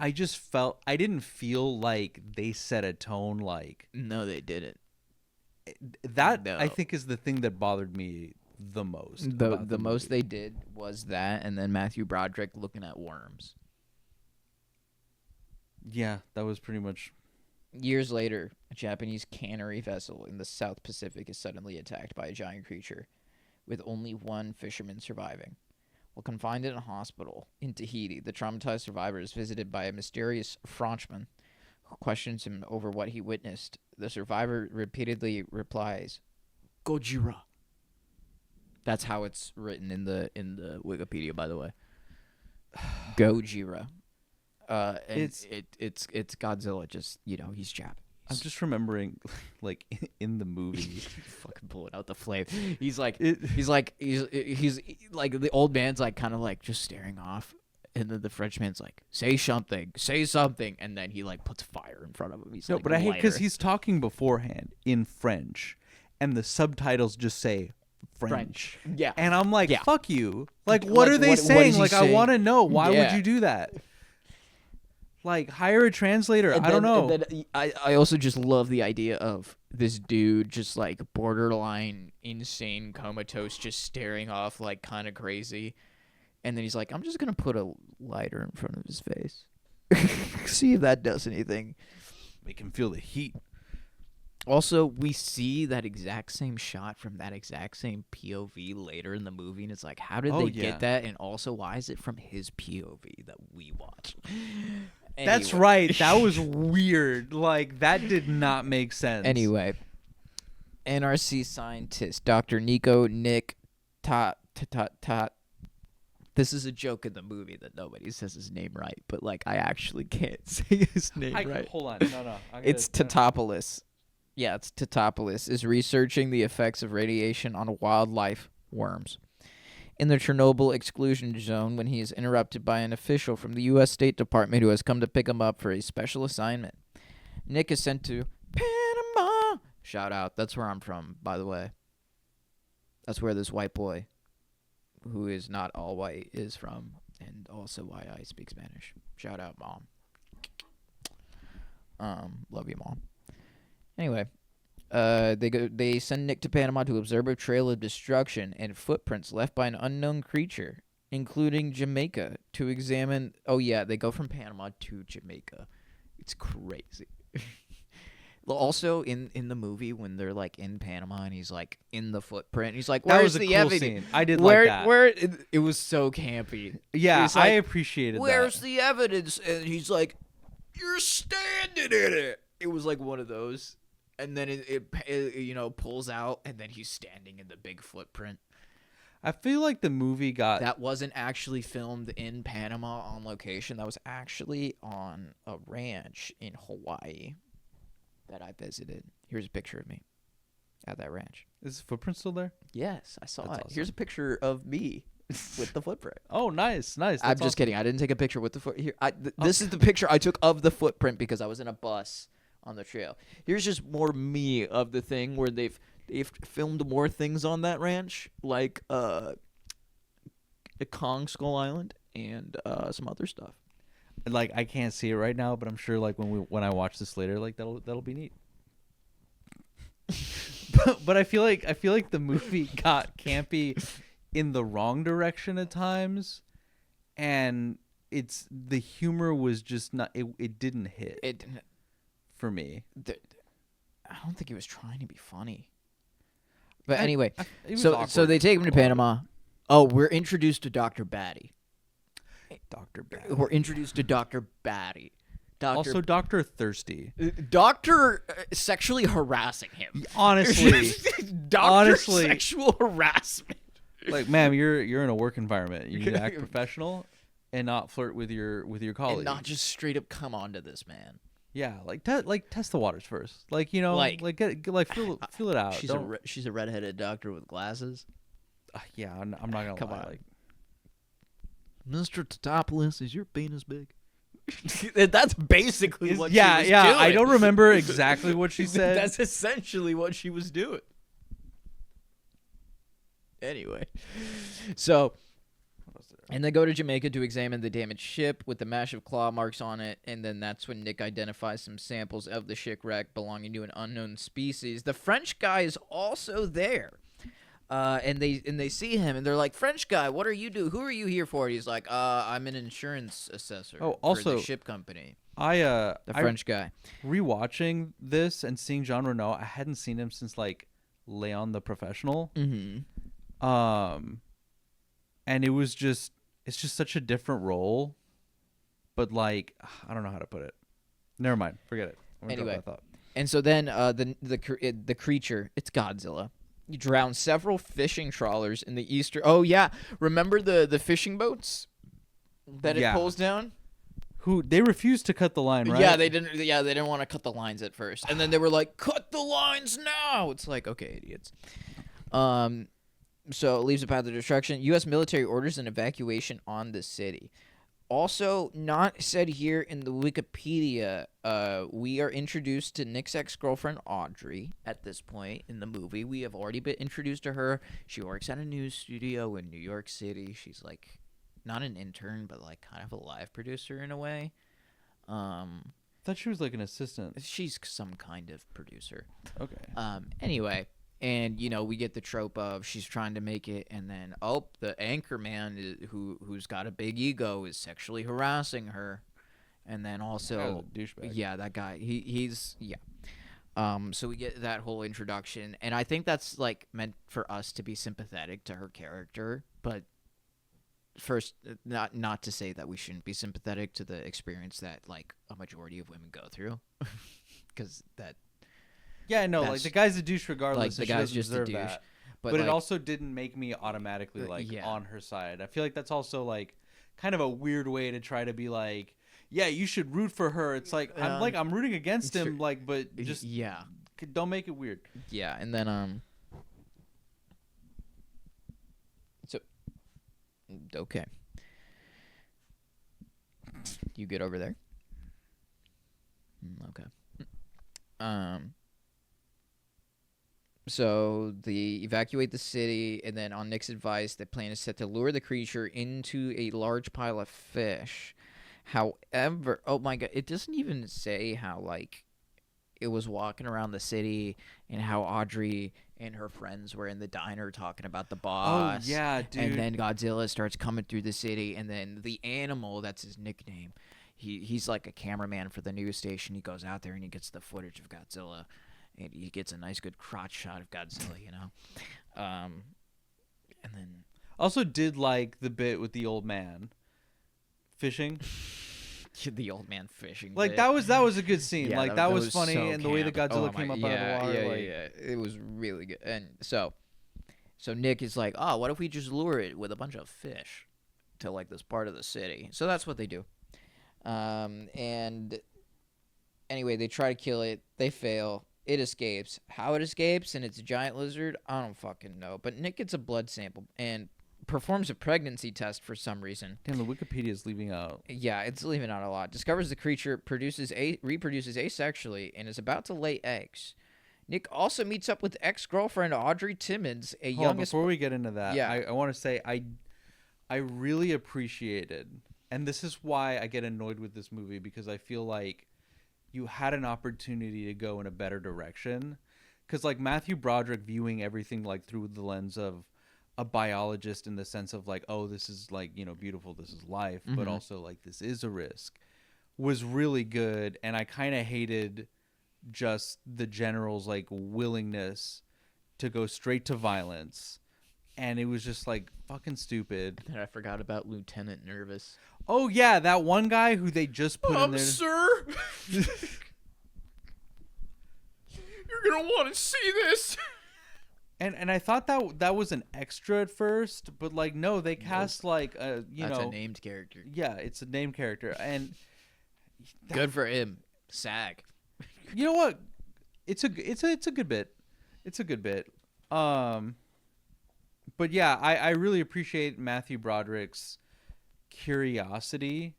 I didn't feel like they set a tone like No, they didn't. that. No. I think is the thing that bothered me the most. The most they did was that, and then Matthew Broderick looking at worms. Yeah, that was pretty much. Years later, a Japanese cannery vessel in the South Pacific is suddenly attacked by a giant creature, with only one fisherman surviving. While confined in a hospital in Tahiti, the traumatized survivor is visited by a mysterious Frenchman who questions him over what he witnessed. The survivor repeatedly replies, "Gojira." That's how it's written in the Wikipedia, by the way. Gojira. And it's Godzilla. Just he's Japanese. I'm just remembering, like in the movie, fucking pulling out the flame. He's like the old man's like kind of like just staring off, and then the Frenchman's like, say something, and then he like puts fire in front of him. He's no, like, but I hate because lighter. he's talking beforehand in French, and the subtitles just say French. Yeah, and I'm like, Yeah. fuck you. Like, what are they what saying? is he Like, I saying? want to know. Why would Yeah. you do that? Like, hire a translator. And I don't then- know. and then I also just love the idea of this dude just like borderline insane comatose, just staring off like kind of crazy, and then he's like, I'm just gonna put a lighter in front of his face, see if that does anything. Make him feel the heat. Also, we see that exact same shot from that exact same POV later in the movie, and it's like, how did they get that? And also, why is it from his POV that we watch? That's Anyway. right. That was weird. Like, that did not make sense. Anyway, NRC scientist Dr. Nick Tot. This is a joke in the movie that nobody says his name right, but like I actually can't say his name right. Hold on. No. It's Totopoulos. Yeah, it's Totopoulos is researching the effects of radiation on wildlife worms. In the Chernobyl exclusion zone when he is interrupted by an official from the U.S. State Department who has come to pick him up for a special assignment. Nick is sent to Panama. Shout out. That's where I'm from, by the way. That's where this white boy, who is not all white, is from, and also why I speak Spanish. Shout out, Mom. Love you, Mom. Anyway. They send Nick to Panama to observe a trail of destruction and footprints left by an unknown creature, including Jamaica, to examine. Oh yeah, they go from Panama to Jamaica. It's crazy. Also, in the movie when they're like in Panama and he's like in the footprint, he's like, "Where's that was a the cool evidence?" scene. I did Where, like that. Where it was so campy. Yeah, He's like, I appreciated "Where's that. the evidence?" And he's like, "You're standing in it." It was like one of those. And then it pulls out, and then he's standing in the big footprint. I feel like the movie got That wasn't actually filmed in Panama on location. That was actually on a ranch in Hawaii that I visited. Here's a picture of me at that ranch. Is the footprint still there? Yes, I saw That's it. awesome. Here's a picture of me with the footprint. Oh, nice. I'm That's just kidding. I didn't take a picture with the foot. Here, this is the picture I took of the footprint because I was in a bus on the trail. Here's just more me of the thing where they've filmed more things on that ranch, like the Kong Skull Island and some other stuff. Like, I can't see it right now, but I'm sure like when I watch this later, like that'll be neat. but I feel like the movie got campy in the wrong direction at times, and the humor was just not. It didn't hit It didn't. for me. I don't think he was trying to be funny. But I- anyway, It was so awkward. they take him to Panama. Oh, we're introduced to Dr. Batty. Dr. Bad. We're introduced to Dr. Batty. Also, Dr. Thirsty. Doctor sexually harassing him. Honestly, Doctor sexual harassment. like, ma'am, you're in a work environment. You need to act professional and not flirt with your colleagues. And not just straight up come on to this man. Yeah, like test the waters first. Like, you know, Like- feel it out. She's a redheaded doctor with glasses. Yeah, I'm not gonna Come lie. on. Like, Mr. Totopoulos, is your penis big? That's basically what yeah, she was yeah. doing. I don't remember exactly what she said. That's essentially what she was doing. Anyway, so and they go to Jamaica to examine the damaged ship with the massive claw marks on it, and then that's when Nick identifies some samples of the shipwreck belonging to an unknown species. The French guy is also there. And they see him and they're like, French guy, what are you do? Who are you here for? He's like, I'm an insurance assessor. Oh, for also- the ship company. The French guy. Rewatching this and seeing Jean Reno, I hadn't seen him since like Leon the Professional. Mm-hmm. And it's just such a different role, but like, I don't know how to put it. Never mind, forget it. I'm gonna drop Anyway. that thought. And so then the creature, it's Godzilla. You drown several fishing trawlers in the eastern. Oh yeah, remember the fishing boats that it Yeah. pulls down? Who they refused to cut the line, right? Yeah, they didn't. Yeah, they didn't want to cut the lines at first, and then they were like, "Cut the lines now!" It's like, okay, idiots. So it leaves a path of destruction. U.S. military orders an evacuation on the city. Also, not said here in the Wikipedia, we are introduced to Nick's ex-girlfriend, Audrey, at this point in the movie. We have already been introduced to her. She works at a news studio in New York City. She's, like, not an intern, but, like, kind of a live producer in a way. Thought she was like an assistant. She's some kind of producer. Okay. Anyway, and you know we get the trope of she's trying to make it, and then the anchor man who's got a big ego is sexually harassing her, and then also Douchebag. yeah, that guy he's yeah. So we get that whole introduction, and I think that's like meant for us to be sympathetic to her character, but first, not to say that we shouldn't be sympathetic to the experience that like a majority of women go through, because that. Yeah, no, like That's- the guy's a douche regardless. Like, so the she guy's doesn't just a deserve douche, that. but But like, it also didn't make me automatically like yeah. on her side. I feel like that's also like kind of a weird way to try to be like, yeah, you should root for her. It's like I'm rooting against him, like, but just yeah, don't make it weird. yeah, and then so okay, you get over there. Okay. So they evacuate the city, and then on Nick's advice, the plan is set to lure the creature into a large pile of fish. However, oh my god, it doesn't even say how, like, it was walking around the city and how Audrey and her friends were in the diner talking about the boss. Oh yeah, dude. And then Godzilla starts coming through the city, and then the animal, that's his nickname, he's like a cameraman for the news station. He goes out there and he gets the footage of Godzilla, and he gets a nice good crotch shot of Godzilla, you know. And then Also did like the bit with the old man fishing. the old man fishing. Like bit. that was a good scene. Yeah, like that was funny, so and the way that camp. Godzilla Oh my- came up yeah, out of the water. Yeah, like, yeah, it was really good. And so Nick is like, oh, what if we just lure it with a bunch of fish to like this part of the city? So that's what they do. And anyway, they try to kill it. They fail. It escapes. How it escapes, and it's a giant lizard, I don't fucking know. But Nick gets a blood sample and performs a pregnancy test for some reason. damn, the Wikipedia is leaving out. Yeah, it's leaving out a lot. Discovers the creature reproduces asexually and is about to lay eggs. Nick also meets up with ex-girlfriend Audrey Timmons, a Hold on, youngest. before we get into that, Yeah. I want to say I really appreciated, and this is why I get annoyed with this movie, because I feel like you had an opportunity to go in a better direction, because like Matthew Broderick viewing everything like through the lens of a biologist in the sense of like, oh, this is like, beautiful, this is life, but also like this is a risk, was really good. And I kind of hated just the general's like willingness to go straight to violence, and it was just like fucking stupid. And I forgot about Lieutenant Nervous. Oh yeah, that one guy who they just put in there. Sir, you're gonna want to see this. And I thought that was an extra at first, but like no, they cast like a That's a named character. Yeah, it's a named character, and good for him. SAG. You know what? It's a good bit. It's a good bit. But yeah, I really appreciate Matthew Broderick's curiosity,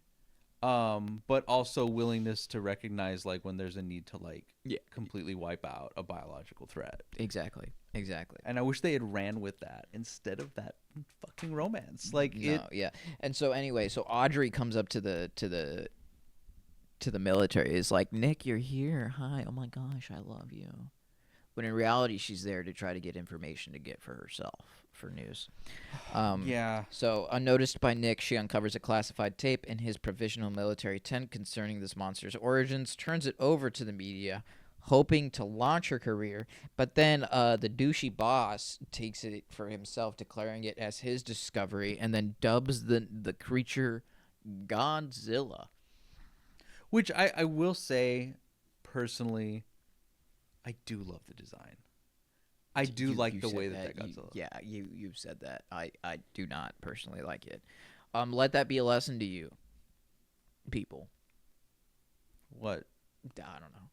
but also willingness to recognize like when there's a need to like completely wipe out a biological threat. Exactly. And I wish they had ran with that instead of that fucking romance. Like yeah. And so anyway, so Audrey comes up to the military. Is like, Nick, you're here. Hi. Oh my gosh, I love you. When in reality, she's there to try to get information to get for herself, for news. Yeah. So, unnoticed by Nick, she uncovers a classified tape in his provisional military tent concerning this monster's origins, turns it over to the media, hoping to launch her career. But then the douchey boss takes it for himself, declaring it as his discovery, and then dubs the creature Godzilla. Which I will say, personally, I do love the design. I do like the way that Godzilla. You've said that. I do not personally like it. Let that be a lesson to you, people. What? I don't know.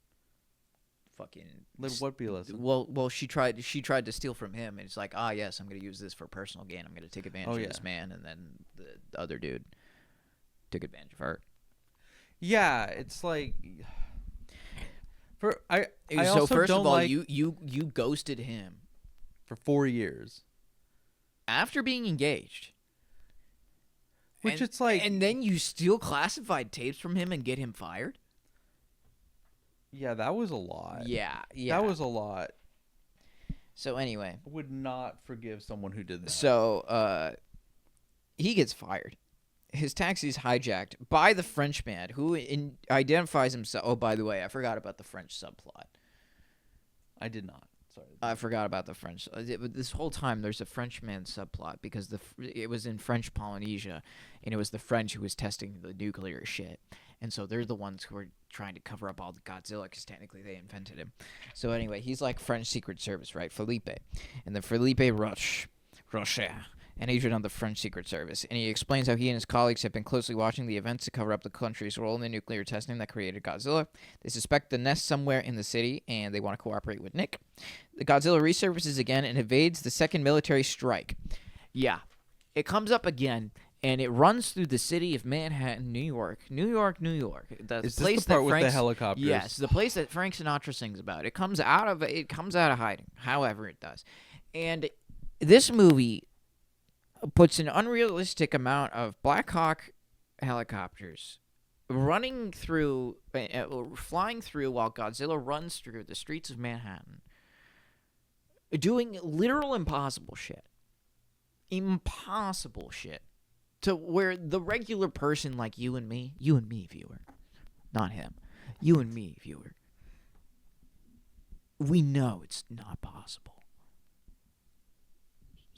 Fucking. Let what be a lesson? Well, she tried to steal from him, and it's like, yes, I'm gonna use this for personal gain. I'm gonna take advantage of this man, and then the other dude took advantage of her. Yeah, it's like. I so also first don't of all, like, you ghosted him for 4 years after being engaged, which it's like, and then you steal classified tapes from him and get him fired. Yeah, that was a lot. Yeah, that was a lot. So anyway, I would not forgive someone who did that. So he gets fired. His taxi is hijacked by the Frenchman, who identifies himself. Oh, by the way, I forgot about the French subplot. I did not. Sorry. I forgot about the French. This whole time, there's a Frenchman subplot because it was in French Polynesia, and it was the French who was testing the nuclear shit. And so they're the ones who are trying to cover up all the Godzilla because technically they invented him. So anyway, he's like French Secret Service, right? Felipe. And then Felipe Rocher, an agent of the French Secret Service, and he explains how he and his colleagues have been closely watching the events to cover up the country's role in the nuclear testing that created Godzilla. They suspect the nest somewhere in the city, and they want to cooperate with Nick. The Godzilla resurfaces again and evades the second military strike. Yeah, it comes up again, and it runs through the city of Manhattan, New York. Is this the part with the helicopters? Yes, the place that Frank Sinatra sings about. It comes out of hiding, however it does. And this movie puts an unrealistic amount of Black Hawk helicopters running through, flying through while Godzilla runs through the streets of Manhattan, doing literal impossible shit. Impossible shit. To where the regular person like you and me, viewer, not him, you and me, viewer, we know it's not possible.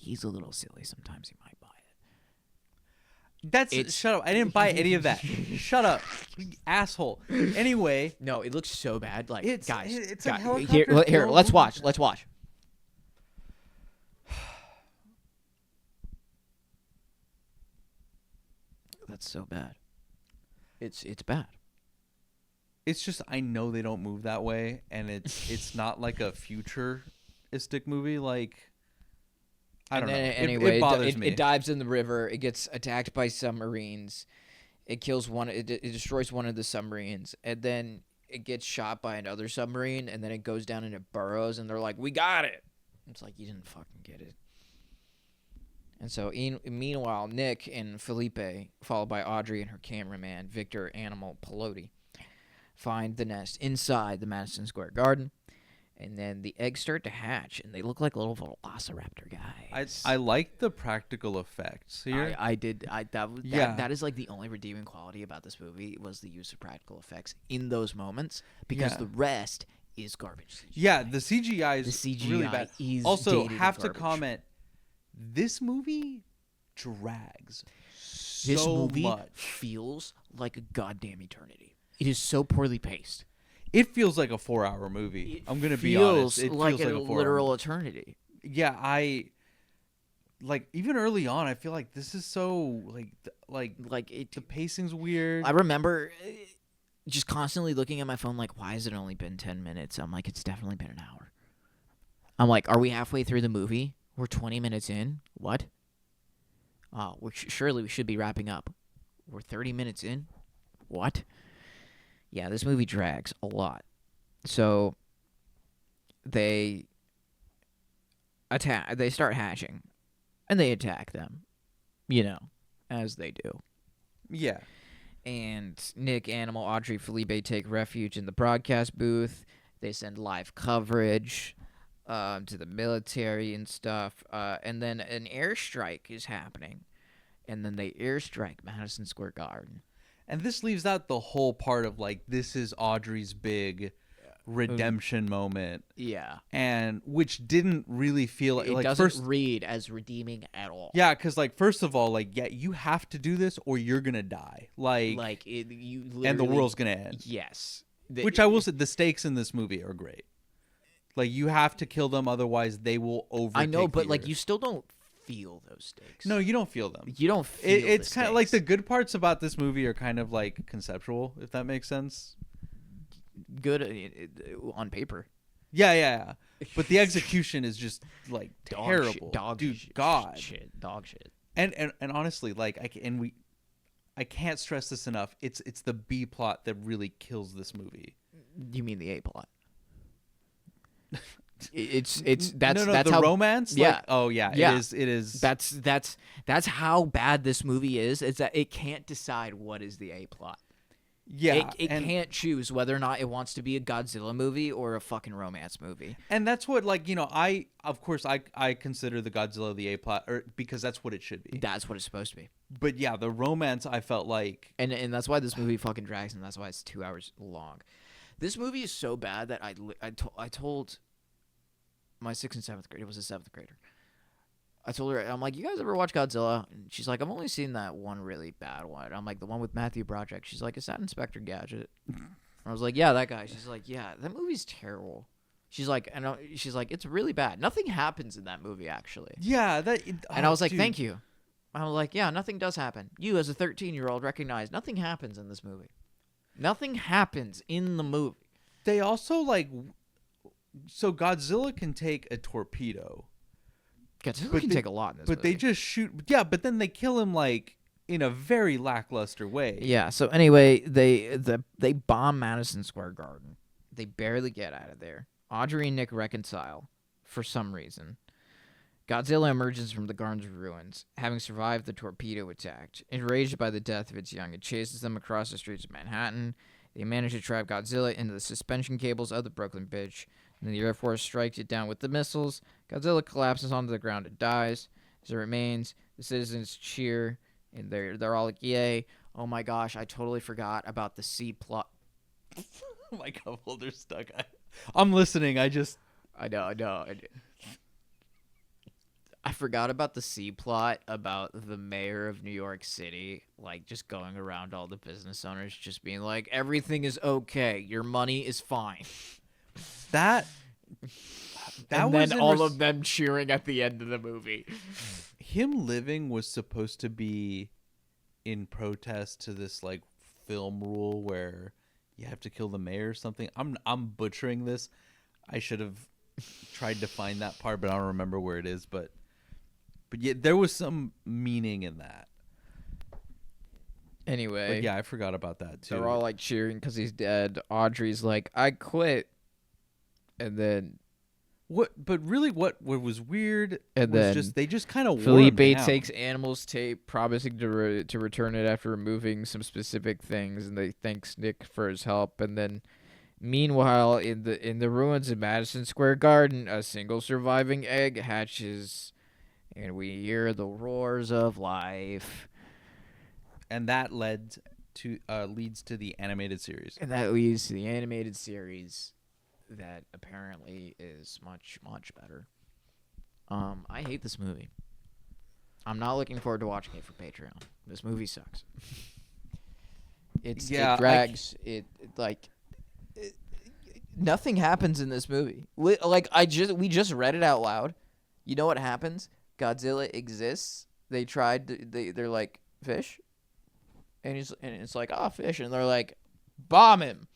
He's a little silly. Sometimes he might buy it. Shut up. I didn't buy any of that. Shut up, you asshole. Anyway. No, it looks so bad. Like, it's guys, a helicopter. Here, let's watch. That's so bad. It's bad. It's just, I know they don't move that way, and it's not like a futuristic movie. Like, I don't know. Anyway, it bothers me. It dives in the river. It gets attacked by submarines. It kills one. It destroys one of the submarines, and then it gets shot by another submarine, and then it goes down and it burrows, and they're like, "We got it." It's like, you didn't fucking get it. And so, meanwhile, Nick and Felipe, followed by Audrey and her cameraman, Victor Animal Pelotti, find the nest inside the Madison Square Garden. and then the eggs start to hatch, and they look like little velociraptor guys. I like the practical effects here. I did. That is like the only redeeming quality about this movie was the use of practical effects in those moments, because the rest is garbage CGI. Yeah, the CGI is really bad. Is also, dated have to garbage. comment, this movie drags This so movie much. feels like a goddamn eternity. It is so poorly paced. It feels like a 4-hour movie. I'm gonna be It honest. It feels like feels a like a 4-hour literal eternity. Yeah, I like even early on. I feel like this is so like the pacing's weird. I remember just constantly looking at my phone like, why has it only been 10 minutes? I'm like, it's definitely been an hour. I'm like, are we halfway through the movie? We're 20 minutes in? What? Surely we should be wrapping up. We're 30 minutes in? What? Yeah, this movie drags a lot. So they start hatching, and they attack them, as they do. Yeah. And Nick, Animal, Audrey, Felipe take refuge in the broadcast booth. They send live coverage to the military and stuff. And then an airstrike is happening. And then they airstrike Madison Square Garden. And this leaves out the whole part of like, this is Audrey's big redemption moment. Yeah. And which didn't really feel like, It doesn't read as redeeming at all. Yeah, because like first of all, like you have to do this or you're gonna die. And the world's gonna end. Yes. Which I will say, the stakes in this movie are great. Like you have to kill them, otherwise they will overtake. I know, but the like Earth. you still don't feel those stakes. No, you don't feel them. You don't feel It's kind of like the stakes. good parts about this movie are kind of like conceptual, if that makes sense. Good on paper. Yeah. But the execution is just like terrible. Dog Dude, shit, God. Dog shit. And honestly, like I can't stress this enough. It's the B plot that really kills this movie. You mean the A plot? That's the how romance. Yeah. Like, oh yeah. Yeah. It is. That's how bad this movie is. It's that it can't decide what is the A plot. Yeah. It can't choose whether or not it wants to be a Godzilla movie or a fucking romance movie. And that's what, like, I consider the Godzilla the A plot, because that's what it should be. That's what it's supposed to be. But yeah, the romance, I felt like, And that's why this movie fucking drags, and that's why it's 2 hours long. This movie is so bad that I told my 6th and 7th grade. It was a 7th grader. I told her, I'm like, you guys ever watch Godzilla? And she's like, I've only seen that one really bad one. I'm like, the one with Matthew Broderick. She's like, is that Inspector Gadget? I was like, yeah, that guy. She's like, yeah, that movie's terrible. She's like, it's really bad. Nothing happens in that movie, actually. yeah, And I was like, dude. thank you. I was like, yeah, nothing does happen. You, as a 13-year-old, recognize nothing happens in this movie. Nothing happens in the movie. They also so Godzilla can take a torpedo. Godzilla can take a lot in this But movie. they just shoot. Yeah, but then they kill him in a very lackluster way. Yeah, so anyway, they bomb Madison Square Garden. They barely get out of there. Audrey and Nick reconcile for some reason. Godzilla emerges from the garden's ruins, having survived the torpedo attack. Enraged by the death of its young, it chases them across the streets of Manhattan. They manage to trap Godzilla into the suspension cables of the Brooklyn Bridge. Then the Air Force strikes it down with the missiles. Godzilla collapses onto the ground and dies. As it remains, the citizens cheer, and they're all like, yay. Oh my gosh, I totally forgot about the C plot. My cup holder's stuck. I'm listening. I know. I forgot about the C plot about the mayor of New York City, like, just going around all the business owners, just being like, everything is okay. Your money is fine. That And was then all of them cheering at the end of the movie. Him living was supposed to be in protest to this film rule where you have to kill the mayor or something. I'm butchering this. I should have tried to find that part, but I don't remember where it is. But yeah, there was some meaning in that. Anyway, But yeah, I forgot about that too. they're all like cheering because he's dead. Audrey's like, I quit. And then what was weird And was then they just kind of Felipe takes Animal's tape, promising to return it after removing some specific things, and they thanks Nick for his help. And then Meanwhile, in the ruins of Madison Square Garden, a single surviving egg hatches, and we hear the roars of life. And that leads to the animated series. And that leads to the animated series that apparently is much, much better. I hate this movie. I'm not looking forward to watching it for Patreon. This movie sucks. It drags. Nothing happens in this movie. We just read it out loud. You know what happens? Godzilla exists. They're like, fish? And it's like, oh, fish. And they're like, bomb him.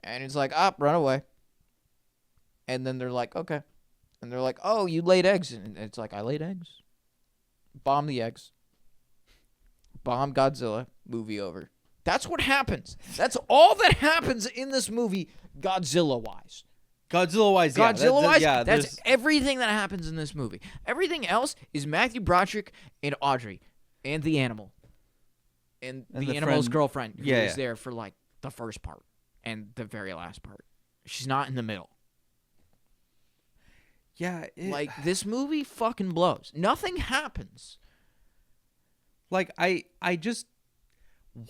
And it's like, run away. And then they're like, okay. And they're like, oh, you laid eggs. And it's like, I laid eggs. Bomb the eggs. Bomb Godzilla. Movie over. That's what happens. That's all that happens in this movie, Godzilla-wise. Godzilla-wise, yeah. Godzilla-wise, that's everything that happens in this movie. Everything else is Matthew Broderick and Audrey and the animal. And the animal's girlfriend who is there for, like, the first part and the very last part. She's not in the middle. Yeah. This movie fucking blows. Nothing happens. Like, I just...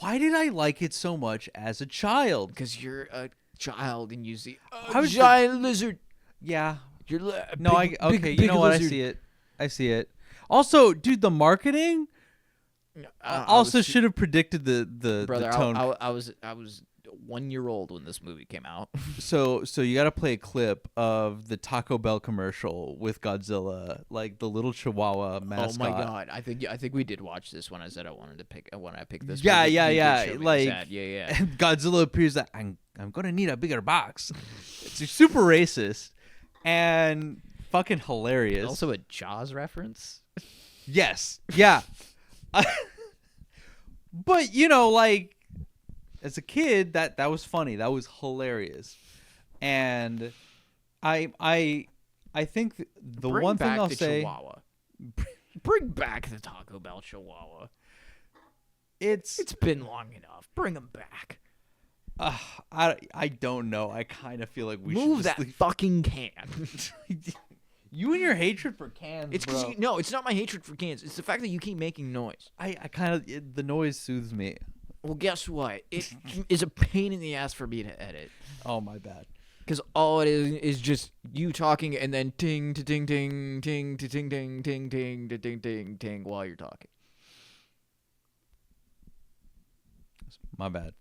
Why did I like it so much as a child? Because you're a child and you see a giant lizard. Yeah. You're big, you know what? Lizard. I see it. Also, dude, the marketing should have predicted the tone. I was 1 year old when this movie came out. So you got to play a clip of the Taco Bell commercial with Godzilla, like the little Chihuahua mascot. Oh my god! I think we did watch this when I said I wanted to pick when I picked this. Yeah. Like And Godzilla appears like I'm gonna need a bigger box. It's super racist and fucking hilarious. Also a Jaws reference. Yes. Yeah. But like. As a kid, that was funny. That was hilarious, and I think the one thing I'll say, Chihuahua. Bring back the Taco Bell Chihuahua. It's been long enough. Bring him back. I don't know. I kind of feel like we move should that fucking can. You and your hatred for cans. It's because no, it's not my hatred for cans. It's the fact that you keep making noise. I kind of the noise soothes me. Well, guess what? It is a pain in the ass for me to edit. Oh, my bad. Because all it is just you talking and then ting to ting ting ting to ting ting ting ting to ting ting ting while you're talking. My bad.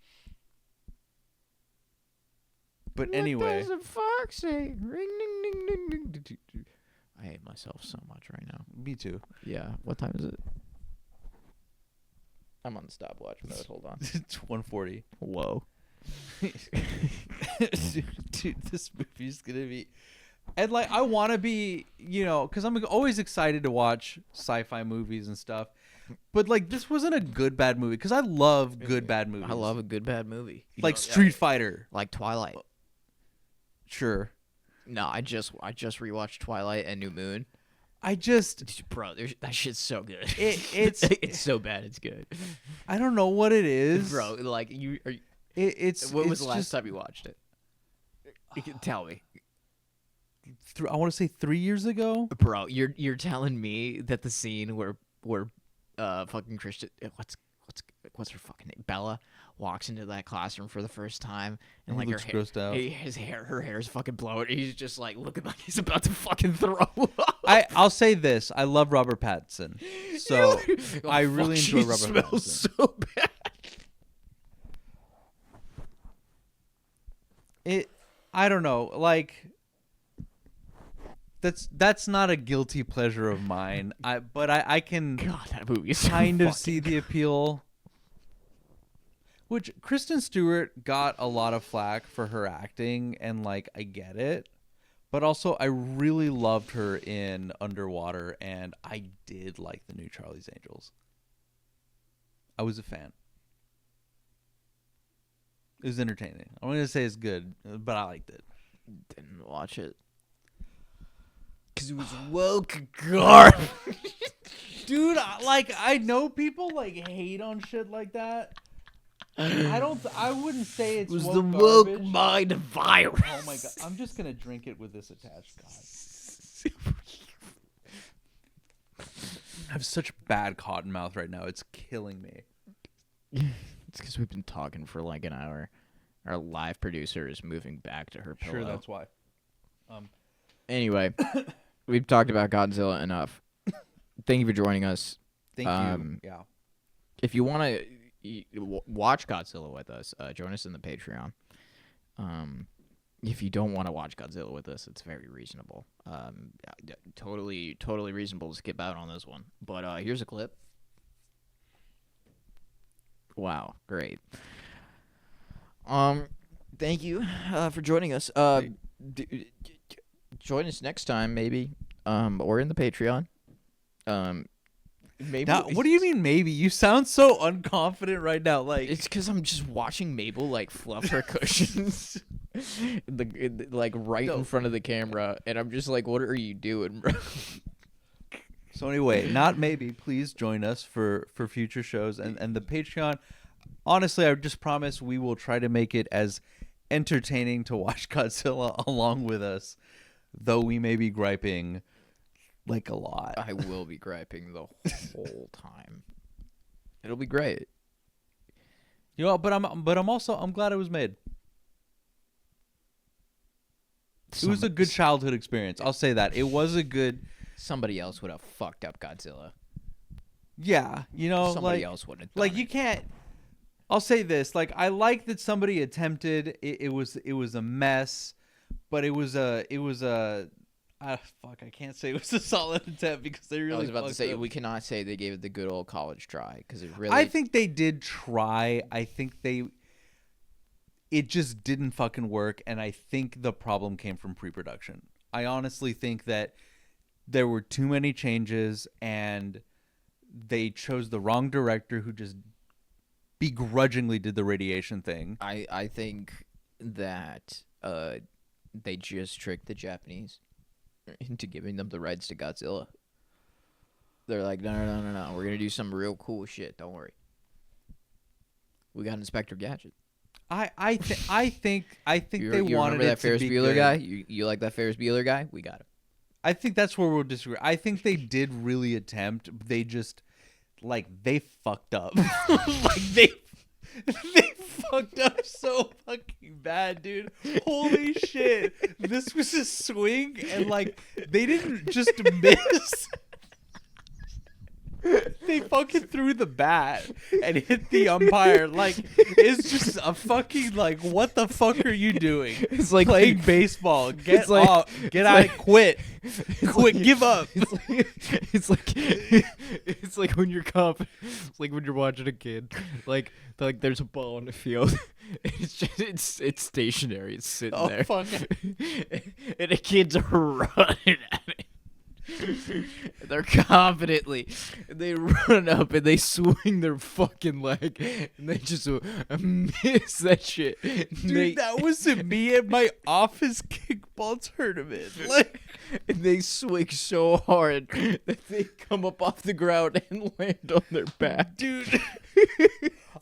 But anyway. What does the fox say? Ring ding ding ding ding ding. I hate myself so much right now. Me too. Yeah. What time is it? I'm on the stopwatch mode. Hold on. It's 1:40. Whoa. Dude, this movie's gonna be, and like I want to be, because I'm always excited to watch sci-fi movies and stuff, but like this wasn't a good bad movie because I love good bad movies. I love a good bad movie. Like Street Fighter, like Twilight. Sure. No, I just rewatched Twilight and New Moon. Bro, that shit's so good. It's so bad, it's good. I don't know what it is, bro. Like you, when was the last time you watched it? You can tell me. I want to say 3 years ago, bro. You're telling me that the scene where fucking Christian, what's her fucking name, Bella, walks into that classroom for the first time and like looks grossed out. Her hair's fucking blowing. He's just like looking like he's about to fucking throw up. I'll say this: I love Robert Pattinson, so I really enjoy Robert Pattinson. So bad. I don't know, like that's not a guilty pleasure of mine. But I can that movie is kind so of see the appeal. Which Kristen Stewart got a lot of flack for her acting, and like I get it, but also I really loved her in Underwater, and I did like the new Charlie's Angels. I was a fan. It was entertaining. I'm gonna say it's good, but I liked it. Didn't watch it because it was woke garbage. Dude, I know people like hate on shit like that. I wouldn't say it's It was woke the woke garbage. mind virus. Oh my god! I'm just gonna drink it with this attached. God. I have such bad cotton mouth right now. It's killing me. It's because we've been talking for like an hour. Our live producer is moving back to her pillow. Sure, that's why. Anyway, we've talked about Godzilla enough. Thank you for joining us. Thank you. Yeah. If you want to watch Godzilla with us, join us in the Patreon. If you don't want to watch Godzilla with us, it's very reasonable. Totally reasonable to skip out on this one. But here's a clip. Wow, great. Thank you for joining us. Join us next time, maybe, or in the Patreon. Maybe. Now, what do you mean? Maybe you sound so unconfident right now. Like It's because I'm just watching Mabel like fluff her cushions, right in front of the camera, and I'm just like, "What are you doing, bro?" So anyway, not maybe. Please join us for future shows and the Patreon. Honestly, I just promise we will try to make it as entertaining to watch Godzilla along with us, though we may be griping like a lot. I will be griping the whole time. It'll be great. You know, but I'm glad it was made. It was a good childhood experience. I'll say that. It was a good. Somebody else would have fucked up Godzilla. Yeah, you know, Somebody else wouldn't have done like it. you can't. I'll say this: like I like that somebody attempted. It was a mess, but it was a fuck. I can't say it was a solid attempt because they really. I was about to fucked say up. we cannot say they gave it the good old college try because it really. I think they did try. I think it just didn't fucking work, and I think the problem came from pre-production. I honestly think that there were too many changes, and they chose the wrong director who just begrudgingly did the radiation thing. I think that they just tricked the Japanese into giving them the rights to Godzilla. They're like, no. We're gonna do some real cool shit. Don't worry. We got Inspector Gadget. I think You they remember wanted that it Ferris to be Bueller good. guy? You like that Ferris Bueller guy? We got him. I think that's where we'll disagree. I think they did really attempt. They just they fucked up. they fucked up so fucking bad, dude. Holy shit. This was a swing and they didn't just miss. They fucking threw the bat and hit the umpire. It's just a fucking what the fuck are you doing? It's like playing baseball. Get like- off. Get out. Quit. Quit. like- Give up. It's like when you're it's like when you're watching a kid, like there's a ball on the field, it's just it's stationary, it's sitting Oh, there, fuck. and the kids are running at it. They're confidently, they run up and they swing their fucking leg, and they just miss that shit. Dude, that was me at my office kickball tournament. And they swing so hard that they come up off the ground and land on their back. Dude,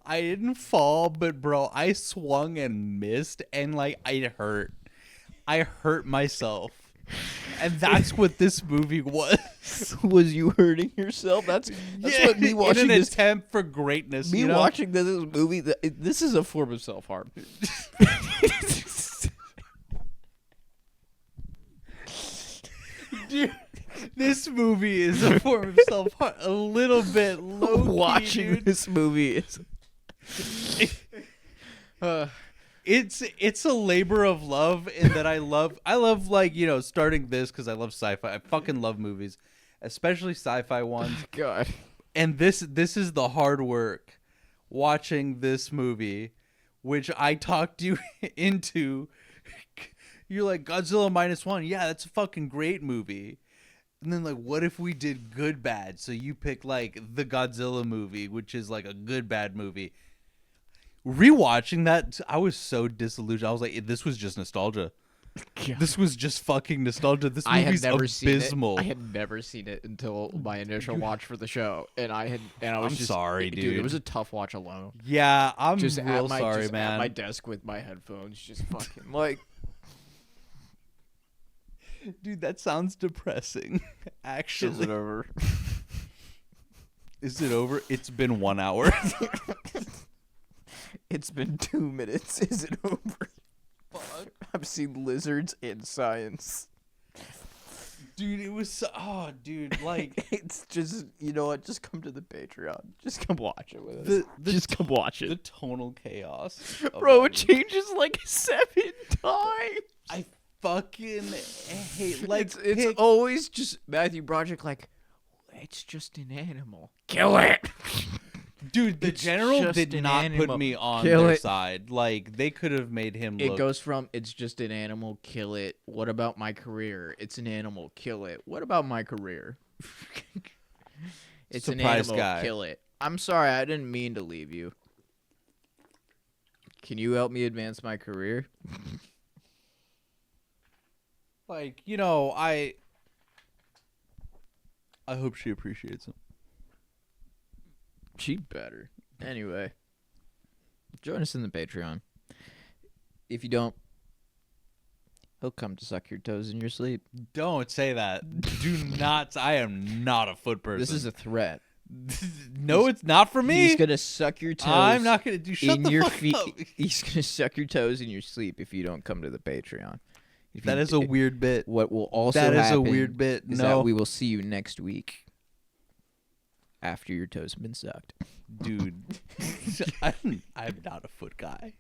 I didn't fall, but bro, I swung and missed, and it hurt. I hurt myself. And that's what this movie was. Was you hurting yourself? That's what me watching in an this. attempt for greatness. Me you know? watching this movie. This is a form of self-harm. Dude, this movie is a form of self-harm. A little bit low. Watching dude. this movie is. It's a labor of love in that I love starting this because I love sci-fi. I fucking love movies, especially sci-fi ones. God. And this is the hard work watching this movie, which I talked you into. You're like, Godzilla -1. Yeah, that's a fucking great movie. And then what if we did good bad? So you pick the Godzilla movie, which is a good bad movie. Rewatching that, I was so disillusioned. I was like, this was just nostalgia. This was just fucking nostalgia. This I had movie's never abysmal. seen it. I had never seen it until my initial watch for the show, and I was I'm just sorry, It dude. was a tough watch alone. Yeah, I'm Just real sorry, just man. at my desk with my headphones, just fucking like. Dude, that sounds depressing. Actually, Is it over? Is it over? It's been 1 hour. It's been 2 minutes. Is it over? I've seen lizards in science. Dude, it was so, dude, like It's just, you know what? Just come to the Patreon. Just come watch it with us. the Come watch the it. tonal chaos. of Bro, that it changes like 7 times. I fucking hate like It's pick- always just Matthew Broderick like, it's just an animal. Kill it. dude. The it's general just did an not animal. put me on Kill their it. side. Like they could have made him It look. goes from it's just an animal, kill it. What about my career? It's an animal, kill it. What about my career? It's Surprise an animal, guy. kill it. I'm sorry, I didn't mean to leave you. Can you help me advance my career? Like you know, I hope she appreciates him. She better. Anyway, join us in the Patreon. If you don't, he'll come to suck your toes in your sleep. Don't say that. Do not. I am not a foot person. This is a threat. No, it's not for me. He's gonna suck your toes. I'm not gonna do. Shut in the your fuck feet. up. He's gonna suck your toes in your sleep if you don't come to the Patreon. If That you, is a weird bit. What will also That is a happen weird bit. is No, that we will see you next week after your toes have been sucked. dude. I'm not a foot guy.